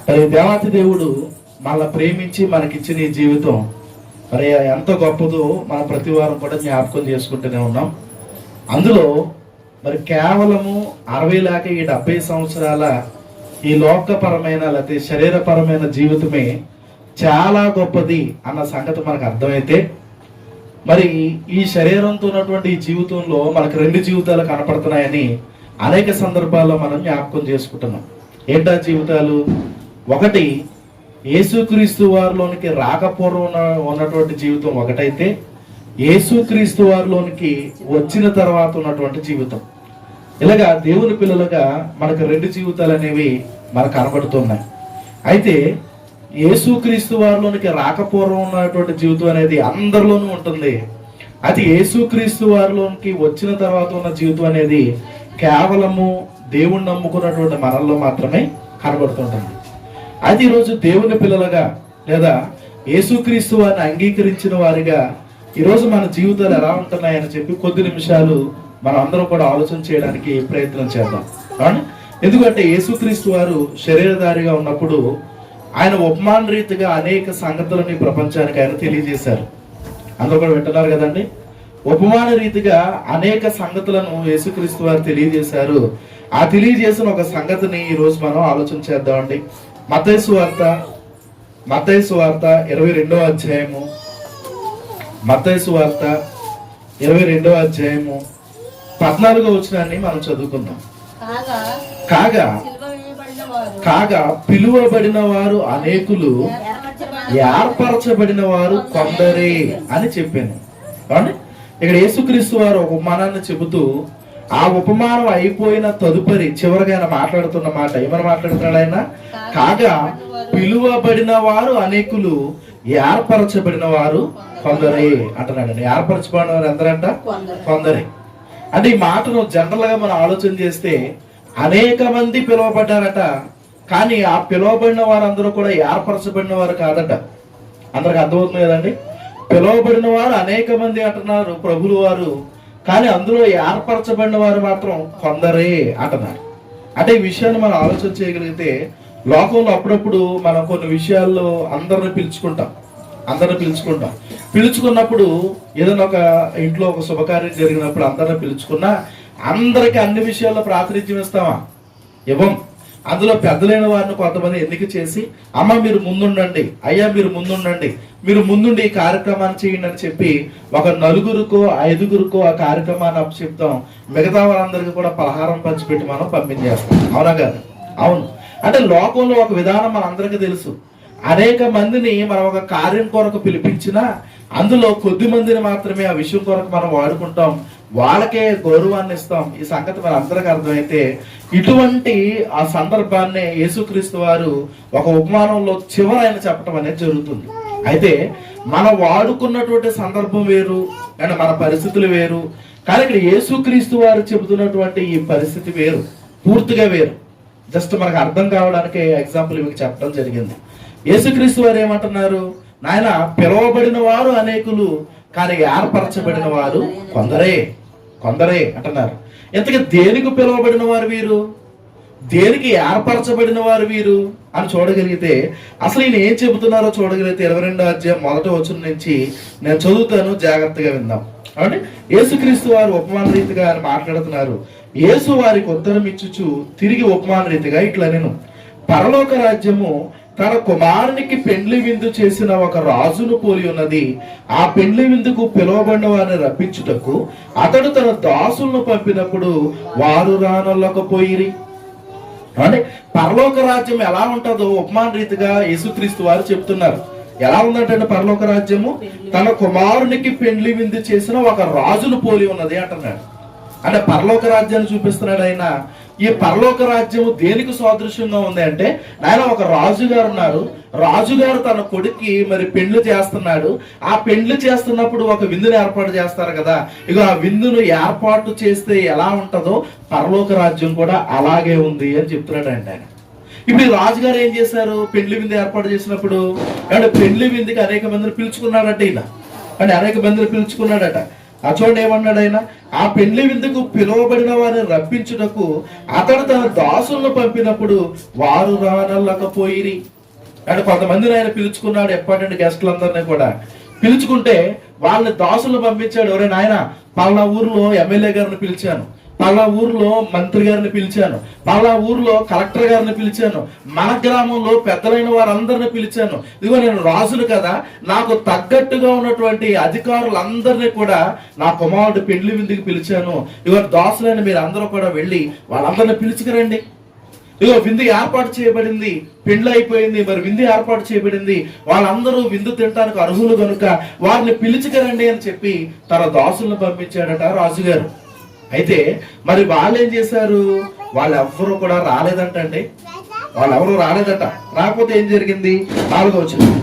మరి దేవాతి దేవుడు మళ్ళా ప్రేమించి మనకిచ్చిన ఈ జీవితం మరి ఎంత గొప్పదో మనం ప్రతి వారం కూడా జ్ఞాపకం చేసుకుంటూనే ఉన్నాం. అందులో మరి కేవలము 60 లేక ఈ 70 సంవత్సరాల ఈ లోకపరమైన లేకపోతే శరీరపరమైన జీవితమే చాలా గొప్పది అన్న సంగతి మనకు అర్థమైతే, మరి ఈ శరీరంతో ఉన్నటువంటి ఈ జీవితంలో మనకు 2 జీవితాలు కనపడుతున్నాయని అనేక సందర్భాల్లో మనం జ్ఞాపకం చేసుకుంటున్నాం. ఏంటా జీవితాలు? ఒకటి, యేసుక్రీస్తు వారిలోనికి రాకపూర్వం ఉన్నటువంటి జీవితం ఒకటైతే, యేసుక్రీస్తు వారిలోనికి వచ్చిన తర్వాత ఉన్నటువంటి జీవితం. ఇలాగా దేవుని పిల్లలుగా మనకు 2 జీవితాలు అనేవి మనకు కనబడుతున్నాయి. అయితే యేసుక్రీస్తు వారిలోనికి రాకపూర్వం ఉన్నటువంటి జీవితం అనేది అందరిలోనూ ఉంటుంది. అది యేసుక్రీస్తు వారిలోనికి వచ్చిన తర్వాత ఉన్న జీవితం అనేది కేవలము దేవుణ్ణి నమ్ముకున్నటువంటి మనల్లో మాత్రమే కనబడుతుంటుంది. అది ఈరోజు దేవుని పిల్లలుగా లేదా యేసుక్రీస్తు వారిని అంగీకరించిన వారిగా ఈరోజు మన జీవితాలు ఎలా ఉంటున్నాయని చెప్పి కొద్ది నిమిషాలు మనం అందరం కూడా ఆలోచన చేయడానికి ప్రయత్నం చేద్దాం. ఎందుకంటే యేసుక్రీస్తు వారు శరీరధారిగా ఉన్నప్పుడు ఆయన ఉపమాన రీతిగా అనేక సంగతులని ప్రపంచానికి ఆయన తెలియజేశారు. అందరూ కూడా వింటున్నారు కదండి. ఉపమాన రీతిగా అనేక సంగతులను యేసుక్రీస్తు వారు తెలియజేశారు. ఆ తెలియజేసిన ఒక సంగతిని ఈ రోజు మనం ఆలోచన చేద్దామండి. మత్తయి సువార్త 22వ అధ్యాయము, మత్తయి సువార్త 22వ అధ్యాయము 14వ వచనాన్ని మనం చదువుకుందాం. కాగా పిలువబడిన వారు అనేకులు, ఏర్పరచబడిన వారు కొందరే అని చెప్పాను. ఇక్కడ యేసుక్రీస్తు వారు ఒక ఉపమానాన్ని చెబుతూ ఆ ఉపమానం అయిపోయిన తదుపరి చివరిగా ఆయన మాట్లాడుతున్న మాట ఏమని మాట్లాడుతున్నాడు ఆయన? కాగా పిలువబడిన వారు అనేకులు, ఏర్పరచబడిన వారు కొందరే అంటున్నాడండి. ఏర్పరచబడిన వారు ఎందరంట? కొందరే. అంటే ఈ మాటను జనరల్ గా మనం ఆలోచన చేస్తే అనేక మంది పిలువబడ్డారట, కానీ ఆ పిలువబడిన వారందరూ కూడా ఏర్పరచబడిన వారు కాదట. అందరికి అర్థమవుతుంది కదండి. పిలువబడిన వారు అనేక మంది అంటున్నారు ప్రభులు వారు, కానీ అందులో ఏర్పరచబడిన వారు మాత్రం కొందరే అంటున్నారు. అంటే ఈ విషయాన్ని మనం ఆలోచన చేయగలిగితే లోకంలో అప్పుడప్పుడు మనం కొన్ని విషయాల్లో అందరిని పిలుచుకున్నప్పుడు ఏదైనా ఒక ఇంట్లో ఒక శుభకార్యం జరిగినప్పుడు అందరిని పిలుచుకున్నా అందరికి అన్ని విషయాల్లో ప్రాతినిధ్యం ఇస్తామా? ఇవ్వం. అందులో పెద్దలైన వారిని కొంతమంది ఎన్నిక చేసి, అమ్మ మీరు ముందుండండి, అయ్యా మీరు ముందుండండి, మీరు ముందుండి ఈ కార్యక్రమాన్ని చేయండి అని చెప్పి ఒక 4గురికో 5గురికో ఆ కార్యక్రమాన్ని అప్పచెప్తాం. మిగతా వారందరికీ కూడా పలహారం పంచిపెట్టి మనం పంపించేస్తాం. అవునా కాదు? అవును. అంటే లోకంలో ఒక విధానం మనందరికీ తెలుసు. అనేక మందిని మనం ఒక కార్యం కొరకు పిలిపించినా అందులో కొద్ది మందిని మాత్రమే ఆ విషయం కొరకు మనం వాడుకుంటాం, వాళ్ళకే గౌరవాన్ని ఇస్తాం. ఈ సంగతి మన అందరికీ అర్థమైతే ఇటువంటి ఆ సందర్భాన్ని యేసుక్రీస్తు వారు ఒక ఉపమానంలో చివరి ఆయన చెప్పడం అనేది జరుగుతుంది. అయితే మనం వాడుకున్నటువంటి సందర్భం వేరు అండ్ మన పరిస్థితులు వేరు, కానీ ఇక్కడ యేసుక్రీస్తు వారు చెబుతున్నటువంటి ఈ పరిస్థితి వేరు, పూర్తిగా వేరు. జస్ట్ మనకు అర్థం కావడానికి ఎగ్జాంపుల్ ఇవి చెప్పడం జరిగింది. యేసుక్రీస్తు వారు ఏమంటున్నారు? నాయన పిలువబడిన వారు అనేకులు, కానీ ఏర్పరచబడిన వారు కొందరే అంటున్నారు. ఇంతకీ దేనికి పిలువబడిన వారు వీరు, దేనికి ఏర్పరచబడిన వారు వీరు అని చూడగలిగితే అసలు ఈయన ఏం చెబుతున్నారో చూడగలిగితే 22వ అధ్యాయం 1వ వచనం నుంచి నేను చదువుతాను, జాగ్రత్తగా విందాం. అంటే యేసుక్రీస్తు వారు ఉపమాన రీతిగా ఆయన మాట్లాడుతున్నారు. యేసు వారికి ఉత్తరం ఇచ్చుచు తిరిగి ఉపమాన రీతిగా ఇట్లా, నేను పరలోక రాజ్యము తన కుమారునికి పెండ్లి విందు చేసిన ఒక రాజును పోలి ఉన్నది. ఆ పెండ్లి విందుకు పిలువబడిన వారిని రప్పించుటకు అతడు తన దాసులను పంపినప్పుడు వారు రానొల్లకపోయిరి. అంటే పరలోక రాజ్యం ఎలా ఉంటుందో ఉపమాన రీతిగా యేసుక్రీస్తు వారు చెప్తున్నారు. ఎలా ఉందంటే పరలోక రాజ్యము తన కుమారునికి పెండ్లి విందు చేసిన ఒక రాజును పోలి ఉన్నది అంటున్నాడు. అంటే పరలోక రాజ్యాన్ని చూపిస్తున్నాడు ఆయన. ఈ పరలోక రాజ్యము దేనికి సాదృశ్యంగా ఉంది అంటే, ఆయన ఒక రాజుగారు ఉన్నారు, రాజుగారు తన కొడుక్కి మరి పెండ్లు చేస్తున్నాడు. ఆ పెండ్లు చేస్తున్నప్పుడు ఒక విందును ఏర్పాటు చేస్తారు కదా, ఇక ఆ విందును ఏర్పాటు చేస్తే ఎలా ఉంటుందో పరలోక రాజ్యం కూడా అలాగే ఉంది అని చెప్తున్నాడు అండి ఆయన. ఇప్పుడు ఈ రాజుగారు ఏం చేశారు? పెండ్లి విందు ఏర్పాటు చేసినప్పుడు అంటే పెండ్లి విందుకి అనేక మందిని పిలుచుకున్నాడట ఈయన. అంటే అనేక మందిని పిలుచుకున్నాడట. ఆ చూడండి ఏమన్నాడు ఆయన, ఆ పెండ్లి విందుకు పిలువబడిన వారిని రప్పించుటకు అతడు తన దాసులను పంపినప్పుడు వారు రానల్లకపోయిరి. అంటే కొంతమందిని ఆయన పిలుచుకున్నాడు, ఎప్పటి గెస్టులందరినీ కూడా పిలుచుకుంటే వాళ్ళని దాసులను పంపించాడు. ఎవరైనా ఆయన పలానా ఊర్లో ఎమ్మెల్యే గారిని పిలిచాను, పలానా ఊర్లో మంత్రి గారిని పిలిచాను, పలానా ఊర్లో కలెక్టర్ గారిని పిలిచాను, మన గ్రామంలో పెద్దలైన వారందరిని పిలిచాను, ఇదిగో నేను రాజును కదా, నాకు తగ్గట్టుగా ఉన్నటువంటి అధికారులందరినీ కూడా నా కుమారుడు పెళ్లి విందుకు పిలిచాను, ఇదిగో దాసులైన మీరు అందరూ కూడా వెళ్ళి వాళ్ళందరినీ పిలుచుకురండి. ఇదిగో విందు ఏర్పాటు చేయబడింది, పెండ్లి అయిపోయింది, మరి విందు ఏర్పాటు చేయబడింది, వాళ్ళందరూ విందు తినడానికి అర్హులు కనుక వారిని పిలుచుకురండి అని చెప్పి తన దాసులను పంపించాడట రాజుగారు. అయితే మరి వాళ్ళు ఏం చేశారు, వాళ్ళెవ్వరూ కూడా రాలేదంటండి, వాళ్ళెవరూ రాలేదట. రాకపోతే ఏం జరిగింది, 4వ వచనం,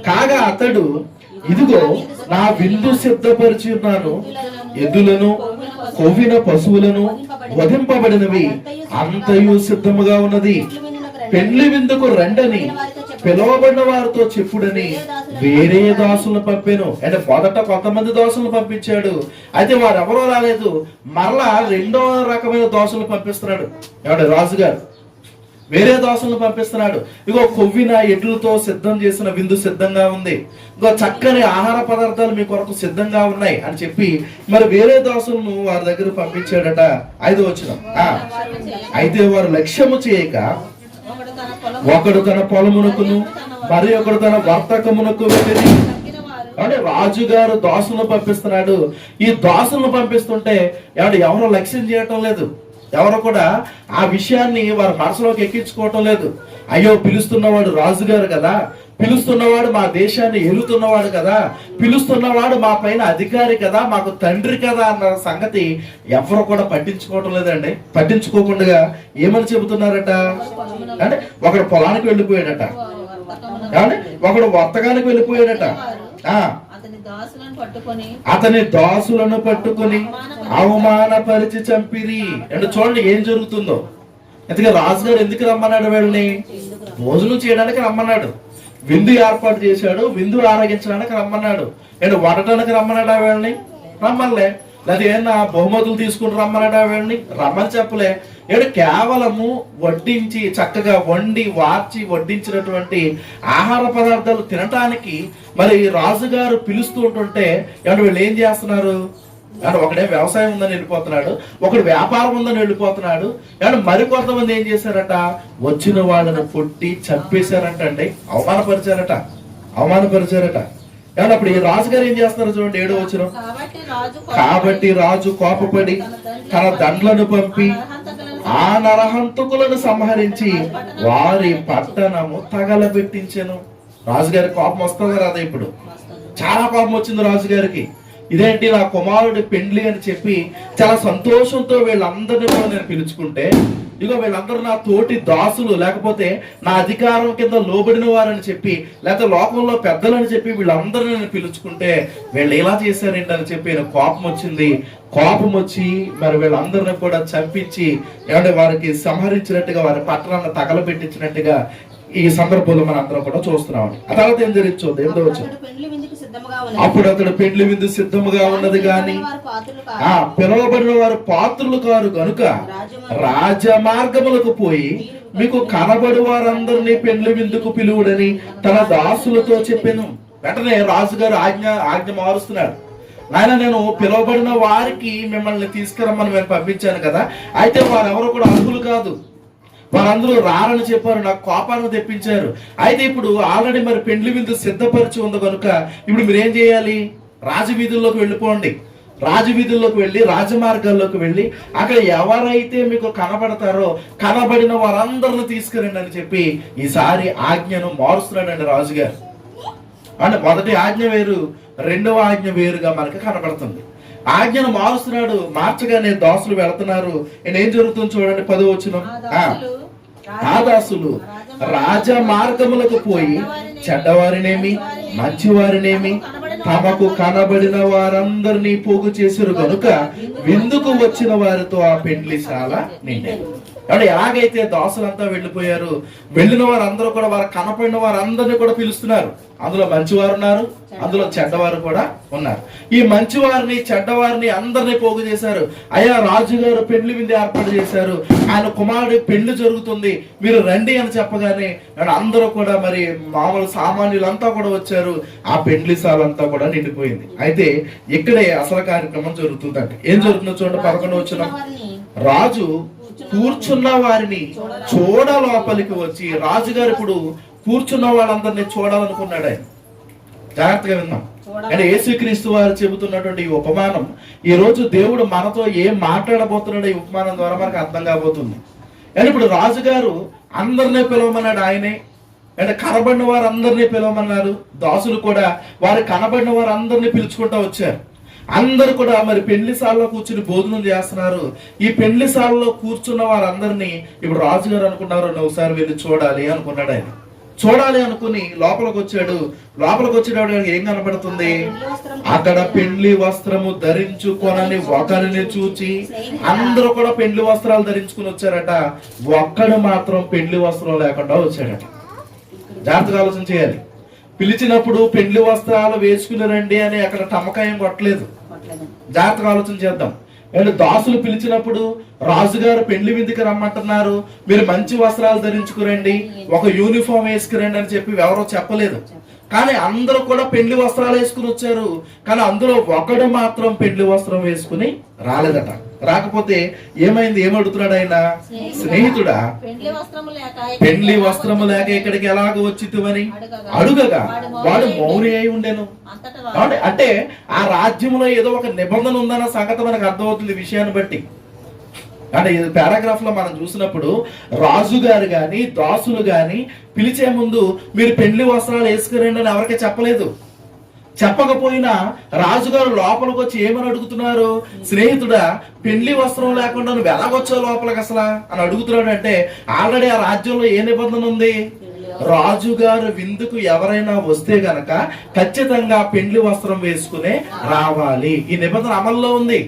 కాగా అతడు ఇదిగో నా విందు సిద్ధపరిచి ఉన్నాను, ఎద్దులను కొవ్విన పశువులను వధింపబడినవి అంతయు సిద్ధముగా ఉన్నది, పెళ్లి విందుకు రండని పిలువబడిన వారితో చెప్పుడని వేరే దాసులను పంపాను. అంటే మొదట కొంతమంది దాసులను పంపించాడు, అయితే వారు ఎవరో రాలేదు, మరలా 2వ రకమైన దాసులను పంపిస్తున్నాడు. ఏమంటే రాజుగారు వేరే దాసులను పంపిస్తున్నాడు. ఇగో కొవ్విన ఎడ్లతో సిద్ధం చేసిన విందు సిద్ధంగా ఉంది, ఇంకో చక్కని ఆహార పదార్థాలు మీ కొరకు సిద్ధంగా ఉన్నాయి అని చెప్పి మరి వేరే దాసులను వారి దగ్గర పంపించాడట. 5వ వచనం, అయితే వారు లక్ష్యము చేయక ఒకడు తన పొలమునకును మరి ఒకడు తన వర్తకమునకు వెళ్ళి. అంటే రాజుగారు దాసులను పంపిస్తున్నాడు, ఈ దాసులను పంపిస్తుంటే ఎవరు లక్ష్యం చేయటం లేదు, ఎవరు కూడా ఆ విషయాన్ని వారి మనసులోకి ఎక్కించుకోవటం లేదు. అయ్యో పిలుస్తున్నవాడు రాజుగారు కదా, పిలుస్తున్నవాడు మా దేశాన్ని ఏలుతున్నవాడు కదా, పిలుస్తున్నవాడు మా పైన అధికారి కదా, మాకు తండ్రి కదా అన్న సంగతి ఎవరు కూడా పట్టించుకోవటం లేదండి. పట్టించుకోకుండా ఏమని చెబుతున్నారట, అంటే ఒకడు పొలానికి వెళ్ళిపోయాడట, అంటే ఒకడు వర్తకానికి వెళ్ళిపోయాడట, అతని దాసులను పట్టుకొని అవమానపరిచి చంపిరి. అంటే చూడండి ఏం జరుగుతుందో. ఎందుకంటే రాజుగారు ఎందుకు రమ్మన్నాడు, వీళ్ళని భోజనం చేయడానికి రమ్మన్నాడు, విందు ఏర్పాటు చేశాడు, విందు ఆరగించడానికి రమ్మన్నాడు. అండ్ వండటానికి రమ్మన్నాడా వీళ్ళని, రమ్మలే. లేదా ఏమన్నా బహుమతులు తీసుకుని రమ్మన్నాడా వీళ్ళని, రమ్మని చెప్పలే. ఏడు కేవలము వడ్డించి చక్కగా వండి వార్చి వడ్డించినటువంటి ఆహార పదార్థాలు తినటానికి మరి రాజుగారు పిలుస్తూ ఉంటుంటే ఏమంటే వీళ్ళు ఏం చేస్తున్నారు, అంటే ఒకడే వ్యవసాయం ఉందని వెళ్ళిపోతున్నాడు, ఒకడు వ్యాపారం ఉందని వెళ్ళిపోతున్నాడు. అంటే మరికొంతమంది ఏం చేశారట, వచ్చిన వాళ్ళని కొట్టి చంపేశారంట అండి, అవమానపరిచారట. ఏమన్నా అప్పుడు ఈ రాజుగారు ఏం చేస్తున్నారు చూడండి, 7వ వచనం, కాబట్టి రాజు కోపపడి తన దండ్లను పంపి ఆ నరహంతకులను సంహరించి వారి పట్టణము తగలబెట్టించెను. రాజుగారి కోపం వస్తుంది కదా, ఇప్పుడు చాలా కోపం వచ్చింది రాజుగారికి. ఇదేంటి నా కుమారుడి పెండ్లి అని చెప్పి చాలా సంతోషంతో వీళ్ళందరినీ కూడా నేను పిలుచుకుంటే, ఇగో వీళ్ళందరూ నా తోటి దాసులు, లేకపోతే నా అధికారం కింద లోబడిన వారని చెప్పి, లేకపోతే లోకంలో పెద్దలని చెప్పి వీళ్ళందరినీ నేను పిలుచుకుంటే వీళ్ళు ఎలా చేశారేంటి అని చెప్పి కోపం వచ్చింది. కోపం వచ్చి మరి వీళ్ళందరినీ కూడా చంపించి ఏమంటే వారికి సంహరించినట్టుగా, వారి పట్టణాన్ని తగలబెట్టించినట్టుగా ఈ సందర్భంలో మనం అందరం కూడా చూస్తున్నాం. ఆ తర్వాత ఏం జరిగింది చూద్దాం. 8వ వచనం, అప్పుడు అతడు పెండ్లి విందు సిద్ధముగా ఉన్నది గాని పిలువబడిన వారు పాత్రులు కారు కనుక రాజమార్గములకు పోయి మీకు కనబడి వారందరినీ పెండ్లి విందుకు పిలువుడని తన దాసులతో చెప్పాను. వెంటనే రాజుగారు ఆజ్ఞ మారుస్తున్నాడు. నాయన నేను పిలువబడిన వారికి మిమ్మల్ని తీసుకురమ్మని నేను పంపించాను కదా, అయితే వారెవరు కూడా అర్హులు కాదు, వారందరూ రారని చెప్పారు, నాకు కోపాన్ని తెప్పించారు. అయితే ఇప్పుడు ఆల్రెడీ మరి పెండ్లి విందు సిద్ధపరిచి ఉంది కనుక ఇప్పుడు మీరు ఏం చేయాలి, రాజవీధుల్లోకి వెళ్ళిపోండి. రాజవీధుల్లోకి వెళ్ళి రాజమార్గాల్లోకి వెళ్ళి అక్కడ ఎవరైతే మీకు కనబడతారో కనబడిన వారందరిని తీసుకురండి అని చెప్పి ఈసారి ఆజ్ఞను మారుస్తున్నాడండి రాజుగారు. అంటే మొదటి ఆజ్ఞ వేరు, 2వ ఆజ్ఞ వేరుగా మనకి కనబడుతుంది. ఆజ్ఞను మారుస్తున్నాడు, మార్చగానే దాసులు వెళుతున్నారు. ఏం జరుగుతుంది చూడండి, 10వ వచనం, ఆ దాసులు రాజమార్గములకు పోయి చెడ్డవారినేమి మంచివారినేమి తమకు కనబడిన వారందరినీ పోగు చేసిరు కనుక విందుకు వచ్చిన వారితో ఆ పెండ్లిశాల నిండెను. అంటే ఎలాగైతే దాసులంతా వెళ్ళిపోయారు, వెళ్ళిన వారు అందరూ కూడా వారు కనపడిన వారు అందరినీ కూడా పిలుస్తున్నారు. అందులో మంచివారు ఉన్నారు, అందులో చెడ్డవారు కూడా ఉన్నారు. ఈ మంచివారిని చెడ్డవారిని అందరినీ పోగు చేశారు. అయ్యా రాజుగారు పెళ్లి విందు ఏర్పాటు చేశారు, ఆయన కుమారుడి పెళ్లి జరుగుతుంది, మీరు రండి అని చెప్పగానే అందరూ కూడా మరి మామూలు సామాన్యులంతా కూడా వచ్చారు. ఆ పెళ్లి సాలంతా కూడా నిండిపోయింది. అయితే ఇక్కడే అసలు కార్యక్రమం జరుగుతుందంటే ఏం జరుగుతుందో చూడండి. 11వ వచనం, రాజు కూర్చున్న వారిని చూడ లోపలికి వచ్చి, రాజుగారు ఇప్పుడు కూర్చున్న వాళ్ళందరినీ చూడాలనుకున్నాడు. ఆయన జాగ్రత్తగా విన్నాం. అంటే యేసుక్రీస్తు వారు చెబుతున్నటువంటి ఈ ఉపమానం, ఈ రోజు దేవుడు మనతో ఏం మాట్లాడబోతున్నాడో ఈ ఉపమానం ద్వారా మనకు అర్థం కాబోతుంది. అంటే ఇప్పుడు రాజుగారు అందరినీ పిలవమన్నాడు ఆయనే. అంటే కనబడిన వారు అందరినీ పిలవమన్నారు. దాసులు కూడా వారు కనబడిన వారు అందరినీ పిలుచుకుంటూ వచ్చారు. అందరు కూడా మరి పెళ్లిసాలలో కూర్చుని భోజనం చేస్తున్నారు. ఈ పెళ్లిసాలలో కూర్చున్న వారందరినీ ఇప్పుడు రాజుగారు అనుకున్నారు, ఒకసారి వెళ్ళి చూడాలి అనుకున్నాడు. ఆయన చూడాలి అనుకుని లోపలికి వచ్చాడు. లోపలికి వచ్చేటప్పుడు ఏం కనపడుతుంది? అక్కడ పెళ్లి వస్త్రము ధరించుకొనని ఒకరిని చూచి, అందరూ కూడా పెళ్లి వస్త్రాలు ధరించుకుని వచ్చారట, ఒక్కడు మాత్రం పెళ్లి వస్త్రం లేకుండా వచ్చాడట. జాగ్రత్తగా ఆలోచన చేయాలి. పిలిచినప్పుడు పెళ్లి వస్త్రాలు వేసుకుని రండి అని అక్కడ టమకాయం కొట్టలేదు. జాగ్రత్తగా ఆలోచన చేద్దాం. అండ్ దాసులు పిలిచినప్పుడు రాజుగారు పెళ్లి విందుకి రమ్మంటున్నారు, మీరు మంచి వస్త్రాలు ధరించుకురండి, ఒక యూనిఫామ్ వేసుకురండి అని చెప్పి ఎవరో చెప్పలేదు. కానీ అందరూ కూడా పెళ్లి వస్త్రాలు వేసుకుని వచ్చారు. కానీ అందులో ఒకడు మాత్రం పెళ్లి వస్త్రం వేసుకుని రాలేదట. రాకపోతే ఏమైంది? ఏమడుగుతున్నాడు ఆయన? స్నేహితుడా, పెళ్లి వస్త్రము లేక ఇక్కడికి ఎలాగ వచ్చితివని అడుగగా వాడు మౌని అయి ఉండెను. అంటే ఆ రాజ్యంలో ఏదో ఒక నిబంధన ఉందన్న సంగతి మనకు అర్థమవుతుంది విషయాన్ని బట్టి. అంటే పారాగ్రాఫ్ లో మనం చూసినప్పుడు రాజుగారు గాని దాసులు గాని పిలిచే ముందు మీరు పెళ్లి వస్త్రాలు వేసుకురండి అని ఎవరికీ చెప్పలేదు. చెప్పకపోయినా రాజుగారు లోపలికి వచ్చి ఏమని అడుగుతున్నారు? స్నేహితుడా, పెళ్లి వస్త్రం లేకుండా నువ్వు ఎలాగొచ్చావు లోపలికి అసలు అని అడుగుతున్నాడు. అంటే ఆల్రెడీ ఆ రాజ్యంలో ఏ నిబంధన ఉంది? రాజుగారు విందుకు ఎవరైనా వస్తే గనక ఖచ్చితంగా పెళ్లి వస్త్రం వేసుకునే రావాలి. ఈ నిబంధన అమల్లో ఉంది.